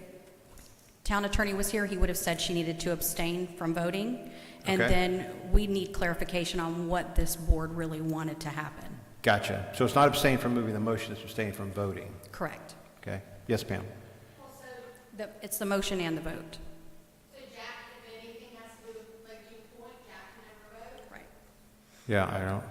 town attorney was here, he would have said she needed to abstain from voting. And Okay. then we need clarification on what this board really wanted to happen. Gotcha. So it's not abstain from moving the motion, it's abstain from voting. Correct. Okay? Yes, Pam? It's the motion and the vote. Right. Yeah, I don't.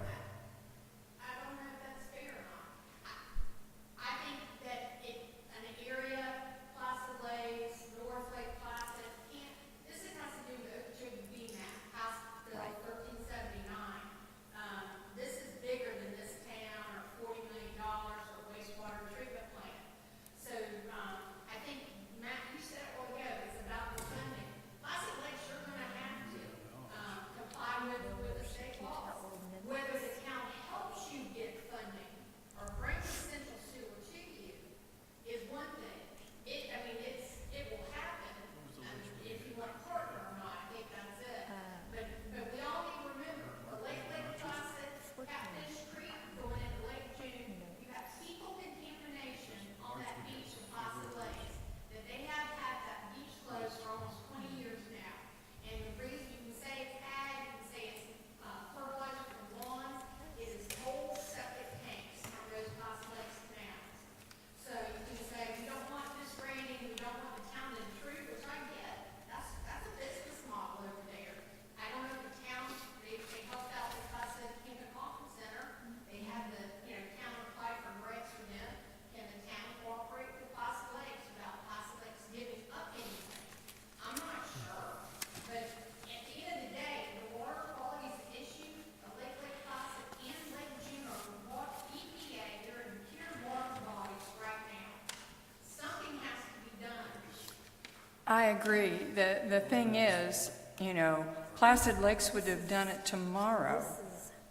I agree. The thing is, you know, Placid Lakes would have done it tomorrow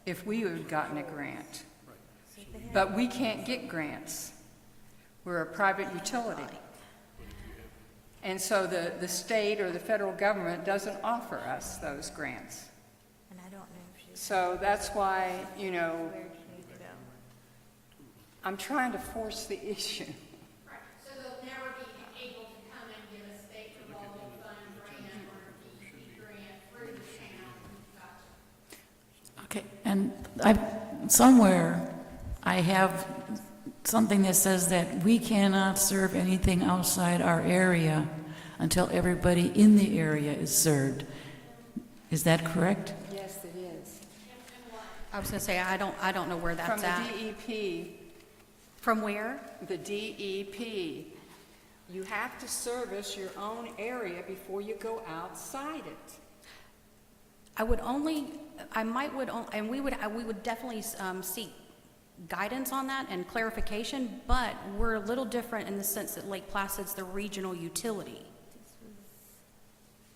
if we had gotten a grant. But we can't get grants. We're a private utility. And so the state or the federal government doesn't offer us those grants. And I don't know if she's, So that's why, you know, where she needs to go. I'm trying to force the issue. So they'll never be able to come and get a state revolving fund grant or a DEP grant through the town. Gotcha. okay, and somewhere I have something that says that we cannot serve anything outside our area until everybody in the area is served. Is that correct? Yes, it is. I was going to say, I don't know where From that's the at. DEP, From where? the DEP, you have to service your own area before you go outside it. I would definitely seek guidance on that and clarification, but we're a little different in the sense that Lake Placid's the regional utility.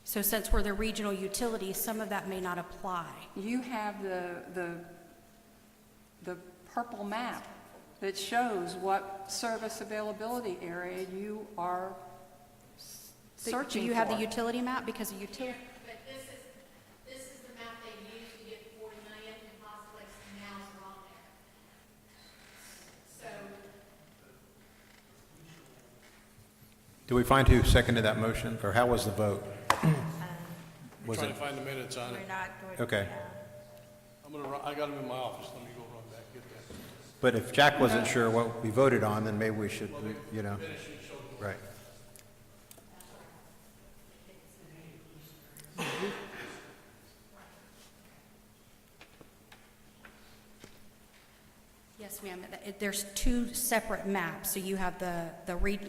So since we're the regional utility, some of that may not apply. You have the purple map that shows what service availability area you are searching for. Do you have the utility map? Because the utility, But this is the map they used to get 40 million, and possibly now is wrong there. So, Do we find who seconded that motion, or how was the vote? Was Trying it, to find the minutes on We're it. not going. okay. I got them in my office, let me go run back, get that. But if Jack wasn't sure what we voted on, then maybe we should, you know, right. yes, ma'am. There's two separate maps. So you have the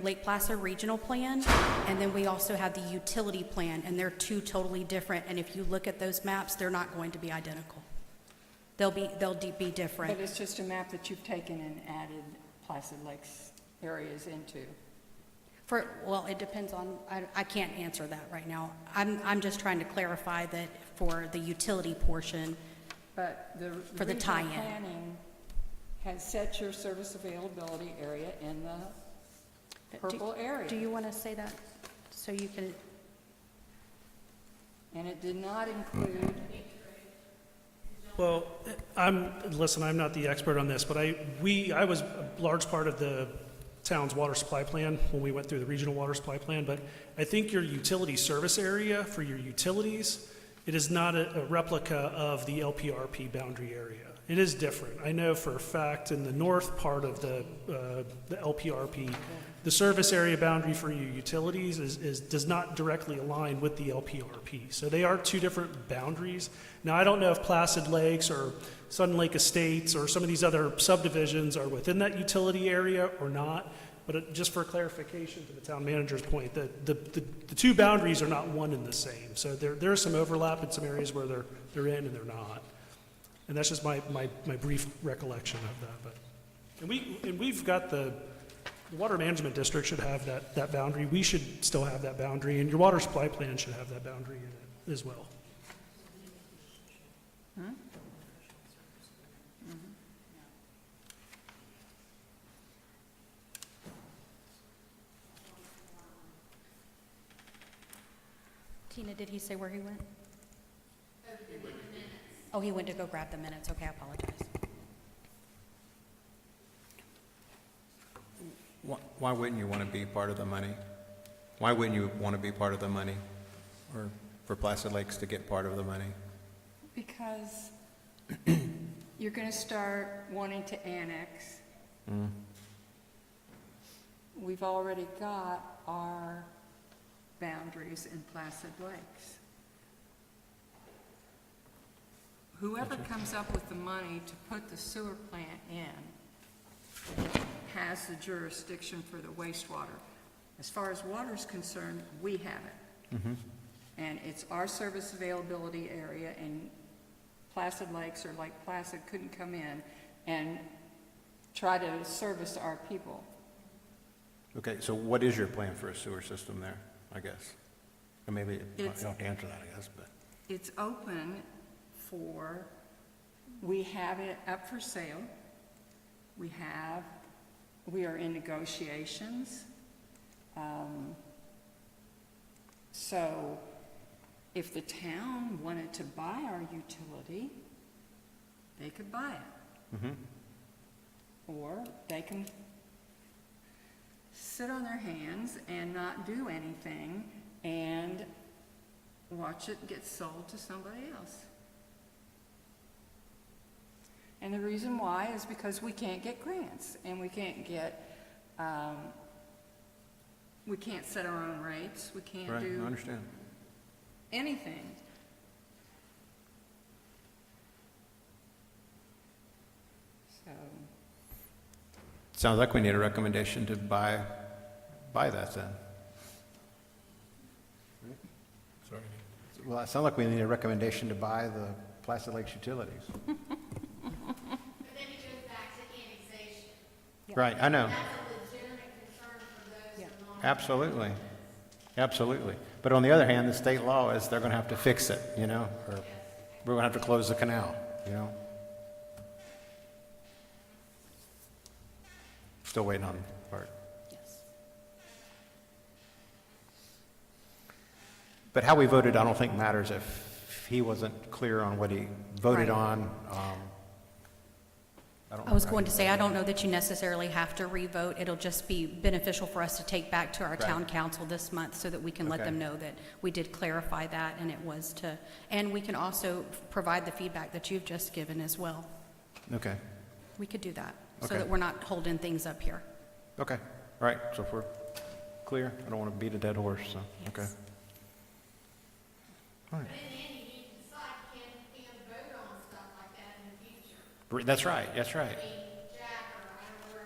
Lake Placid Regional Plan, and then we also have the utility plan, and they're two totally different. And if you look at those maps, they're not going to be identical. They'll be different. But it's just a map that you've taken and added Placid Lakes areas into. Well, it depends on, I can't answer that right now. I'm just trying to clarify that for the utility portion, But the For the regional tie-in. planning has set your service availability area in the purple area. do you want to say that so you can, And it did not include, Well, I'm not the expert on this, but I was a large part of the town's water supply plan when we went through the regional water supply plan, but I think your utility service area for your utilities, it is not a replica of the LPRP boundary area. It is different. I know for a fact in the north part of the LPRP, the service area boundary for your utilities does not directly align with the LPRP. So they are two different boundaries. Now, I don't know if Placid Lakes or Sun Lake Estates or some of these other subdivisions are within that utility area or not, but just for clarification to the town manager's point, the two boundaries are not one and the same. So there is some overlap in some areas where they're in and they're not. And that's just my brief recollection of that. But and we've got the water management district should have that boundary. We should still have that boundary, and your water supply plan should have that boundary in it as well. Tina, did he say where he went? Oh, he went to go grab the minutes. Okay, I apologize. Why wouldn't you want to be part of the money? Why wouldn't you want to be part of the money? Or for Placid Lakes to get part of the money? because you're going to start wanting to annex. We've already got our boundaries in Placid Lakes. Whoever comes up with the money to put the sewer plant in has the jurisdiction for the wastewater. As far as water is concerned, we have it. And it's our service availability area, and Placid Lakes or Lake Placid couldn't come in and try to service our people. Okay, so what is your plan for a sewer system there, I guess? Or maybe you don't have to answer that, I guess, but. It's open for, we have it up for sale. We are in negotiations. So if the town wanted to buy our utility, they could buy it. Or they can sit on their hands and not do anything and watch it get sold to somebody else. And the reason why is because we can't get grants, and we can't get, we can't set our own rates, we can't Right, I do understand. anything. So, Sounds like we need a recommendation to buy that then. Sorry. Well, it sounds like we need a recommendation to buy the Placid Lakes utilities. But then it goes back to annexation. Right, I know. That's a legitimate concern for those who are not. Absolutely. Absolutely. But on the other hand, the state law is they're gonna have to fix it, you know, or we're gonna have to close the canal, you know? Still waiting on Bart. Yes. But how we voted, I don't think matters if he wasn't clear on what he voted Right. on. I was going to say, I don't know that you necessarily have to re-vote. It'll just be beneficial for us to take back to our town council this month so that we can let Okay. them know that we did clarify that and it was to, and we can also provide the feedback that you've just given as well. Okay, We could do that, so Okay. that we're not holding things up here. okay, all right, so if we're clear, I don't want to beat a dead horse, so, okay. Yes. But in the end, you need to decide, can vote on stuff like that in the future. That's right, that's right. I mean, Jack, or I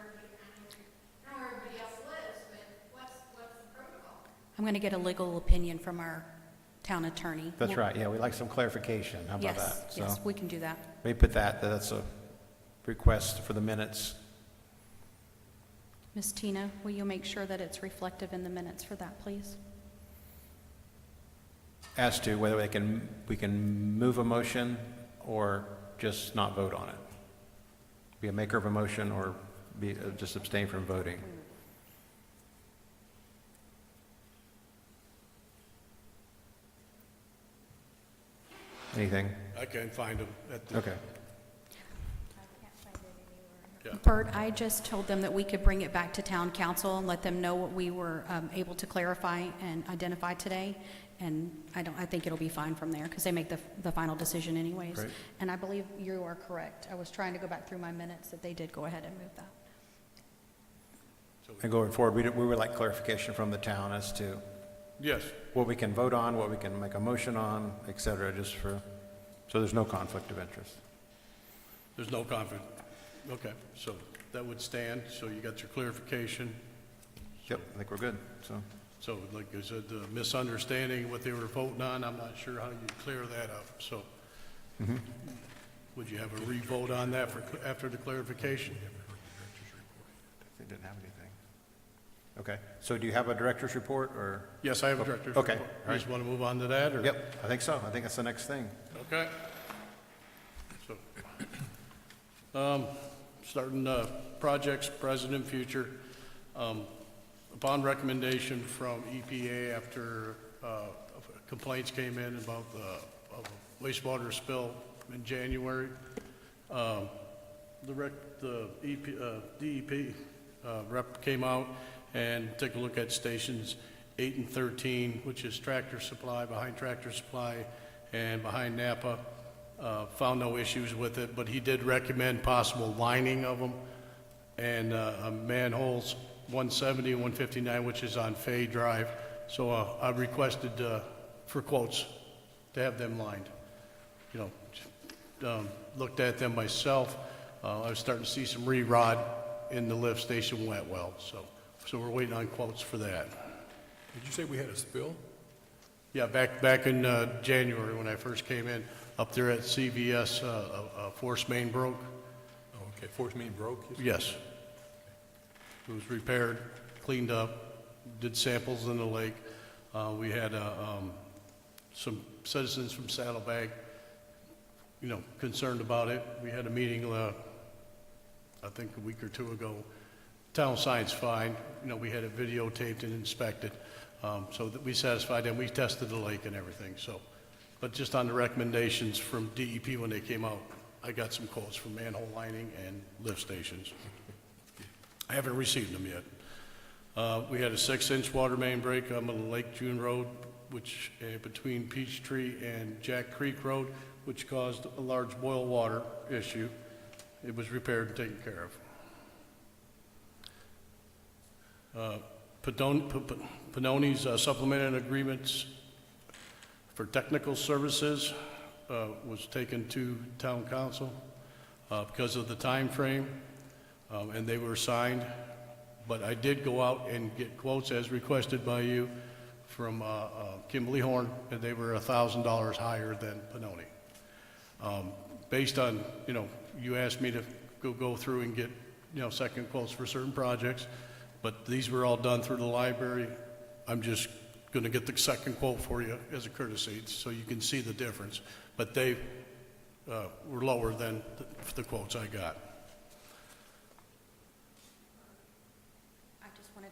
don't know where everybody else lives, but what's the protocol? I'm going to get a legal opinion from our town attorney. That's We'll- right, yeah, we'd like some clarification, how about Yes, that? yes, So, we can do that. we put that's a request for the minutes. Ms. Tina, will you make sure that it's reflective in the minutes for that, please? As to whether we can move a motion or just not vote on it. Be a maker of a motion or just abstain from voting. Anything? I can't find them at the. Okay. Bert, I just told them that we could bring it back to town council and let them know what we were able to clarify and identify today. And I think it'll be fine from there, because they make the final decision anyways. Great. And I believe you are correct. I was trying to go back through my minutes that they did go ahead and move that. And going forward, we would like clarification from the town as to Yes, what we can vote on, what we can make a motion on, et cetera, just so there's no conflict of interest. there's no conflict. Okay, so that would stand, so you got your clarification. Yep, I think we're good, so. So like I said, the misunderstanding what they were voting on, I'm not sure how you clear that up, so. Would you have a re-vote on that after the clarification? They didn't have anything. Okay, so do you have a director's report, or? Yes, I have a director's Okay, report. all You just want to move on to that, or? Yep, I think so. I think that's the next thing. Okay. So, starting projects, present and future. Upon recommendation from EPA after complaints came in about the wastewater spill in January, the DEP rep came out and took a look at stations 8 and 13, which is Tractor Supply, behind Tractor Supply and behind Napa. Found no issues with it, but he did recommend possible lining of them and manholes 170 and 159, which is on Fay Drive. So I requested for quotes to have them lined. You know, looked at them myself. I was starting to see some re-rod in the lift station wet well, so we're waiting on quotes for that. Did you say we had a spill? Yeah, back in January when I first came in, up there at CVS, a force main broke. Oh, okay, force main broke? you said? Yes. It was repaired, cleaned up, did samples in the lake. We had some citizens from Saddlebag, you know, concerned about it. We had a meeting, I think a week or two ago. Town sign's fine. You know, we had it videotaped and inspected. So that we satisfied them. We tested the lake and everything, so. But just on the recommendations from DEP when they came out, I got some quotes for manhole lining and lift stations. I haven't received them yet. We had a 6-inch water main break on Lake June Road, which between Peachtree and Jack Creek Road, which caused a large boil water issue. It was repaired and taken care of. Panoni's supplemented agreements for technical services was taken to town council because of the time frame, and they were signed. But I did go out and get quotes as requested by you from Kimberly Horn, and they were $1,000 higher than Panoni. Based on, you know, you asked me to go through and get, you know, second quotes for certain projects, but these were all done through the library. I'm just going to get the second quote for you as a courtesy, so you can see the difference. But they were lower than the quotes I got. I just wanted,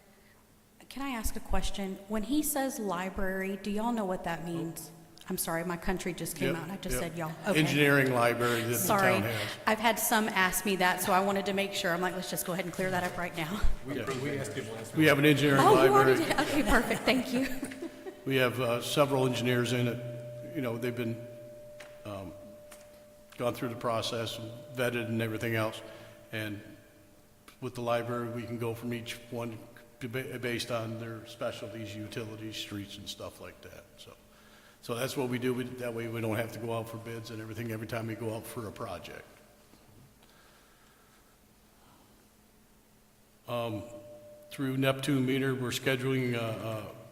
can I ask a question? When he says library, do y'all know what that means? I'm sorry, my country just came Yep, out and I just yep. said y'all. Okay. Engineering library that the Sorry, town has. I've had some ask me that, so I wanted to make sure. I'm like, let's just go ahead and clear that up right now. We asked him last We have an engineering Oh, you library. already did? Okay, perfect, thank you. We have several engineers in it. You know, they've been, gone through the process, vetted and everything else. And with the library, we can go from each one based on their specialties, utilities, streets and stuff like that. So that's what we do. That way we don't have to go out for bids and everything every time we go out for a project. Through Neptune Meter, we're scheduling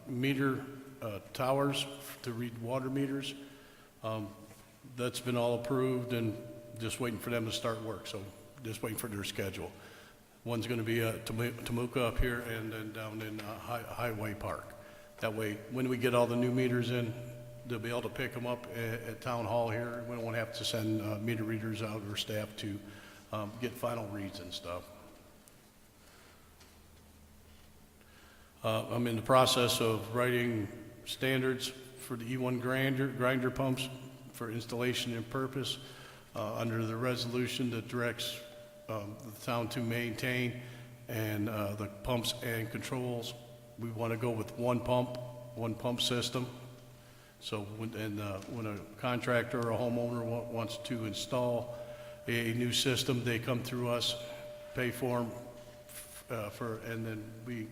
meter towers to read water meters. That's been all approved and just waiting for them to start work, so just waiting for their schedule. One's going to be at Tamuka up here and then down in Highway Park. That way, when we get all the new meters in, they'll be able to pick them up at Town Hall here. We don't have to send meter readers out or staff to get final reads and stuff. I'm in the process of writing standards for the E1 grinder pumps for installation and purpose under the resolution that directs the town to maintain and the pumps and controls. We want to go with one pump system. So when a contractor or a homeowner wants to install a new system, they come through us, pay for them, and then we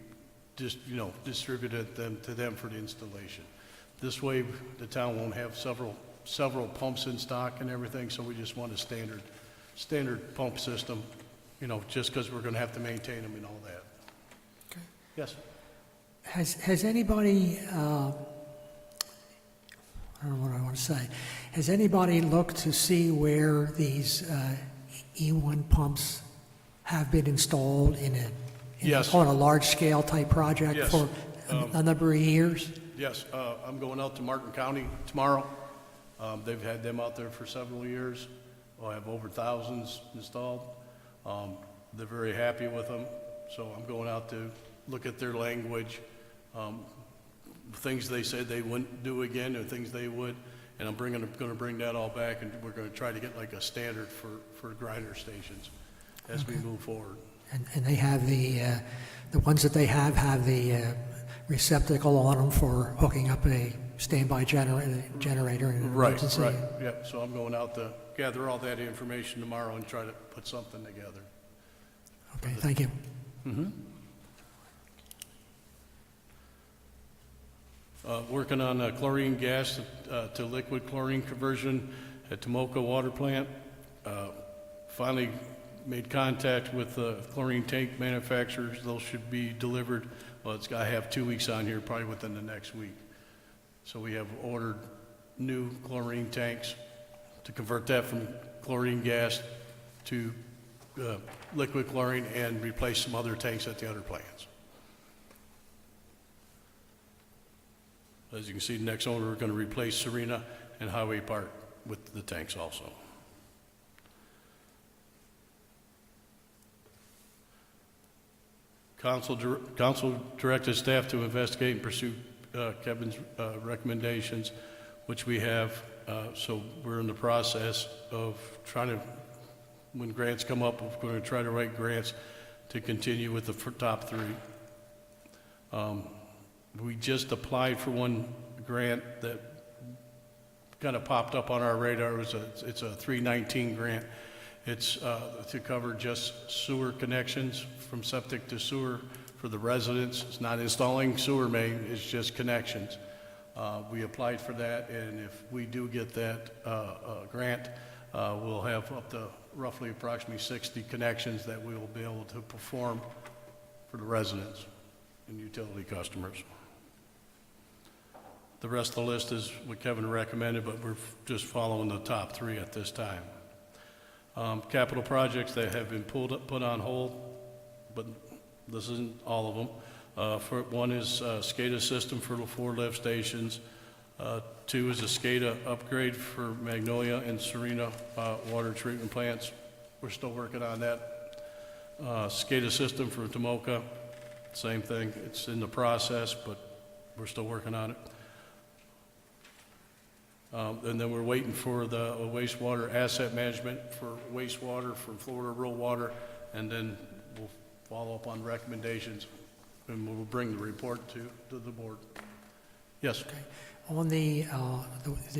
just, distribute it to them for the installation. This way, the town won't have several pumps in stock and everything, so we just want a standard pump system, just because we're going to have to maintain them and all that. Okay. Yes? Has anybody, I don't know what I want to say, has anybody looked to see where these E1 pumps have been installed Yes. on a large-scale type project Yes. for a number of years? Yes, I'm going out to Martin County tomorrow. They've had them out there for several years. I have over thousands installed. They're very happy with them, so I'm going out to look at their language, things they said they wouldn't do again, or things they would, and I'm going to bring that all back, and we're going to try to get like a standard for grinder stations as we move forward. And they have the ones that they have the receptacle on them for hooking up a standby generator in an emergency? Right, yeah, so I'm going out to gather all that information tomorrow and try to put something together. Okay, thank you. Working on chlorine gas to liquid chlorine conversion at Tomoka Water Plant. Finally made contact with the chlorine tank manufacturers. Those should be delivered. Well, I have 2 weeks on here, probably within the next week. So we have ordered new chlorine tanks to convert that from chlorine gas to liquid chlorine and replace some other tanks at the other plants. As you can see, the next owner, we're going to replace Serena and Highway Park with the tanks also. Council directed staff to investigate and pursue Kevin's recommendations, which we have. So we're in the process of trying to, when grants come up, we're going to try to write grants to continue with the top three. We just applied for one grant that kind of popped up on our radar. It's a 319 grant. It's to cover just sewer connections from septic to sewer for the residents. It's not installing sewer main, it's just connections. We applied for that, and if we do get that grant, we'll have up to roughly approximately 60 connections that we will be able to perform for the residents and utility customers. The rest of the list is what Kevin recommended, but we're just following the top three at this time. Capital projects that have been put on hold, but this isn't all of them. For one is SCADA system for the 4 lift stations. 2 is a SCADA upgrade for Magnolia and Serena water treatment plants. We're still working on that. SCADA system for Tomoka, same thing. It's in the process, but we're still working on it. And then we're waiting for the wastewater asset management for wastewater from Florida Rural Water, and then we'll follow up on recommendations, and we'll bring the report to the board. Yes? Okay. On the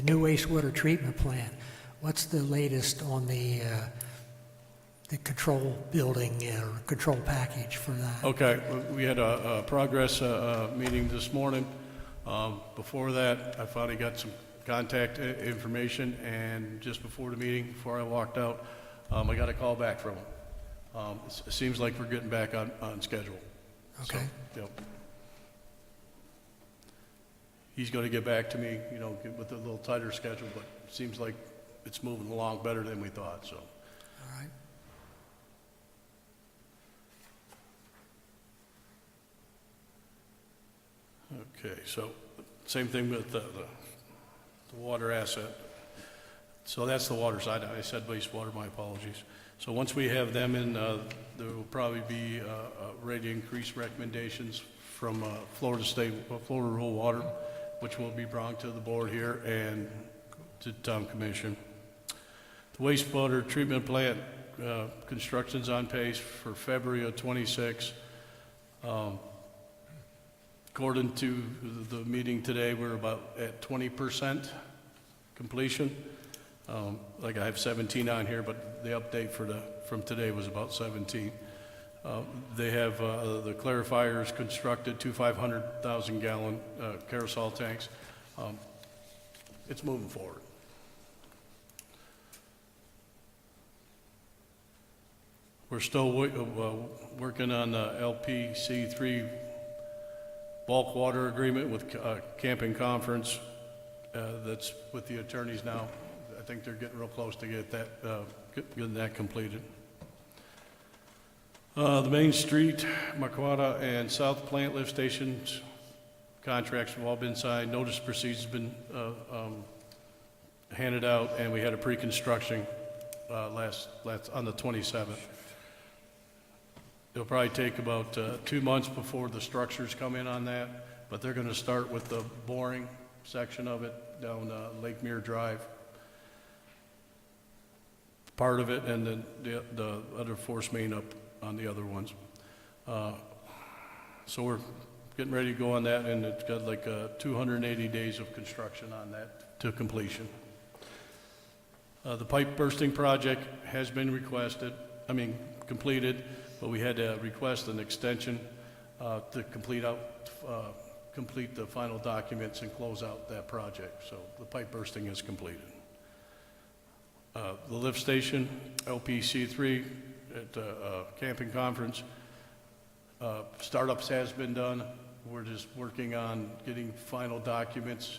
new wastewater treatment plant, what's the latest on the control building or control package for that? Okay, we had a progress meeting this morning. Before that, I finally got some contact information, and just before the meeting, before I walked out, I got a call back from him. It seems like we're getting back on schedule. Okay. So, yep. He's going to get back to me, you know, with a little tighter schedule, but it seems like it's moving along better than we thought, so. All right. Okay, so same thing with the water asset. So that's the water side. I said wastewater, my apologies. So once we have them in, there will probably be ready to increase recommendations from Florida Rural Water, which will be brought to the board here and to town commission. The wastewater treatment plant construction's on pace for February of 26. According to the meeting today, we're about at 20% completion. Like I have 17 on here, but the update from today was about 17. They have the clarifiers constructed, 2 500,000 gallon carousel tanks. It's moving forward. We're still working on the LPC3 bulk water agreement with Camping Conference. That's with the attorneys now. I think they're getting real close to getting that completed. The Main Street, Maquata, and South Plant lift stations contracts have all been signed. Notice proceeds have been handed out, and we had a pre-construction last on the 27th. It'll probably take about 2 months before the structures come in on that, but they're going to start with the boring section of it down Lake Muir Drive. Part of it, and then the other force main up on the other ones. So we're getting ready to go on that, and it's got like 280 days of construction on that to completion. The pipe bursting project has been completed, but we had to request an extension to complete the final documents and close out that project. So the pipe bursting is completed. The lift station, LPC3 at Camping Conference, startups has been done. We're just working on getting final documents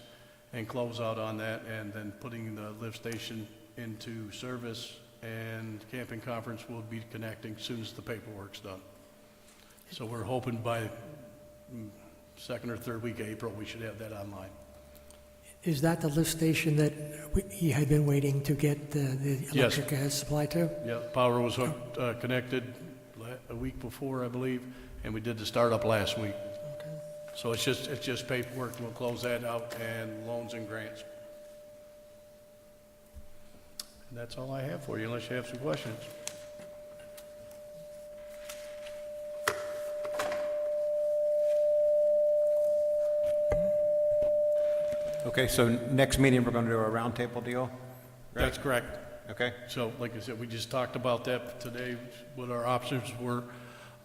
and close out on that, and then putting the lift station into service, and Camping Conference will be connecting as soon as the paperwork's done. So we're hoping by second or third week of April, we should have that online. Is that the lift station that you had been waiting to get the electric gas supply to? Yeah, power was hooked, connected a week before, I believe, and we did the startup last week. Okay. So it's just paperwork, and we'll close that out, and loans and grants. And that's all I have for you, unless you have some questions. Okay, so next meeting, we're going to do a roundtable deal? Right? That's correct. Okay. So, like I said, we just talked about that today, what our options were.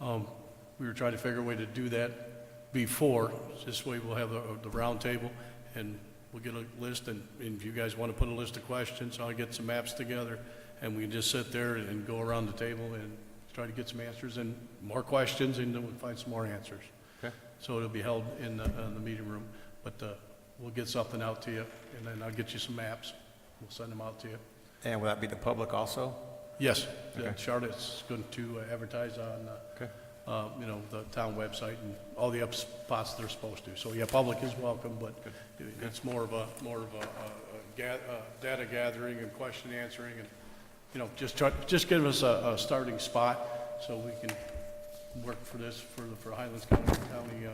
We were trying to figure a way to do that before. This way we'll have the roundtable, and we'll get a list, and if you guys want to put a list of questions, I'll get some maps together, and we can just sit there and go around the table and try to get some answers and more questions, and then we'll find some more answers. Okay. So it'll be held in the meeting room, but we'll get something out to you, and then I'll get you some maps. We'll send them out to you. And will that be the public also? Yes, Okay. Charlotte's going to advertise on Okay. you know, the town website and all the up spots they're supposed to. So, yeah, public is welcome, but it's more of a data gathering and question answering and, you know, just give us a starting spot so we can work for this, for Highlands County,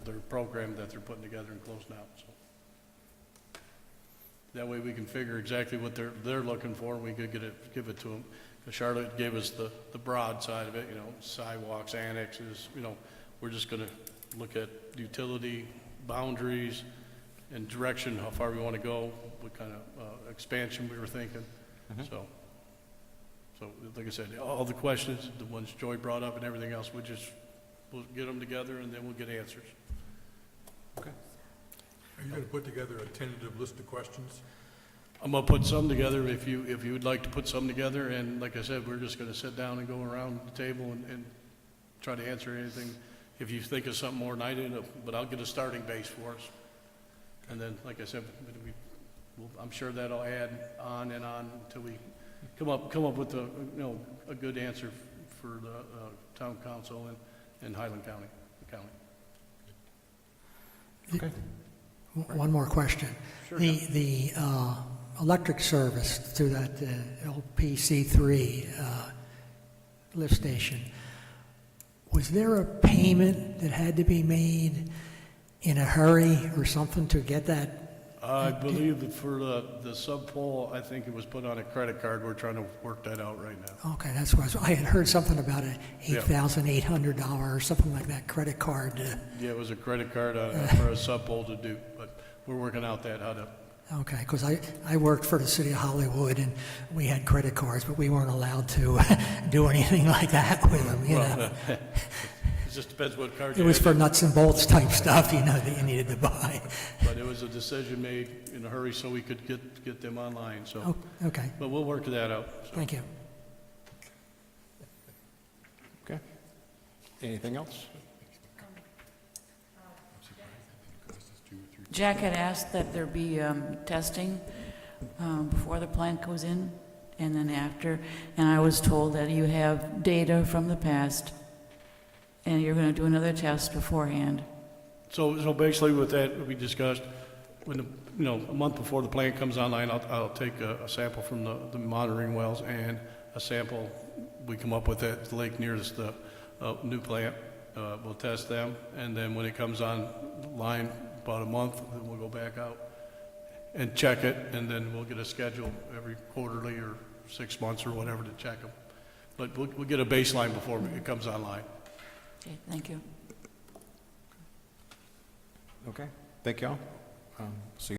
their program that they're putting together and closing out, so. That way we can figure exactly what they're looking for, and we could give it to them. Charlotte gave us the broad side of it, you know, sidewalks, annexes, you know, we're just gonna look at utility, boundaries, and direction, how far we wanna go, what kind of expansion we were thinking, so. So, like I said, all the questions, the ones Joy brought up and everything else, we'll get them together and then we'll get answers. Are you going to put together a tentative list of questions? I'm gonna put some together if you would like to put some together, and like I said, we're just gonna sit down and go around the table and try to answer anything. If you think of something more than I did, but I'll get a starting base for us. And then, like I said, I'm sure that'll add on and on until we come up with a good answer for the town council and Highland County. Okay. One more question. Sure, The electric service through that LPC3 lift station, was there a payment that had to be made in a hurry or something to get that? I believe that for the sub-pole, I think it was put on a credit card. We're trying to work that out right now. Okay, that's what I had heard something about a $8,800 or something like that credit card. Yeah, it was a credit card for a sub-pole to do, but we're working out how to. Okay, because I worked for the city of Hollywood and we had credit cards, but we weren't allowed to do anything like that with them, you know. It just depends what card you It was had. for nuts and bolts type stuff, you know, that you needed to buy. But it was a decision made in a hurry so we could get them online, so. Oh, okay, But we'll work that out. So. thank you. Okay. Anything else? Jack had asked that there be testing before the plant goes in and then after, and I was told that you have data from the past and you're going to do another test beforehand. So basically with that, we discussed, when a month before the plant comes online, I'll take a sample from the monitoring wells and a sample we come up with at the lake nearest the new plant. We'll test them, and then when it comes online, about a month, then we'll go back out and check it, and then we'll get a schedule every quarterly or 6 months or whatever to check them. But we'll get a baseline before it comes online. Okay, thank you. Okay. Thank y'all. See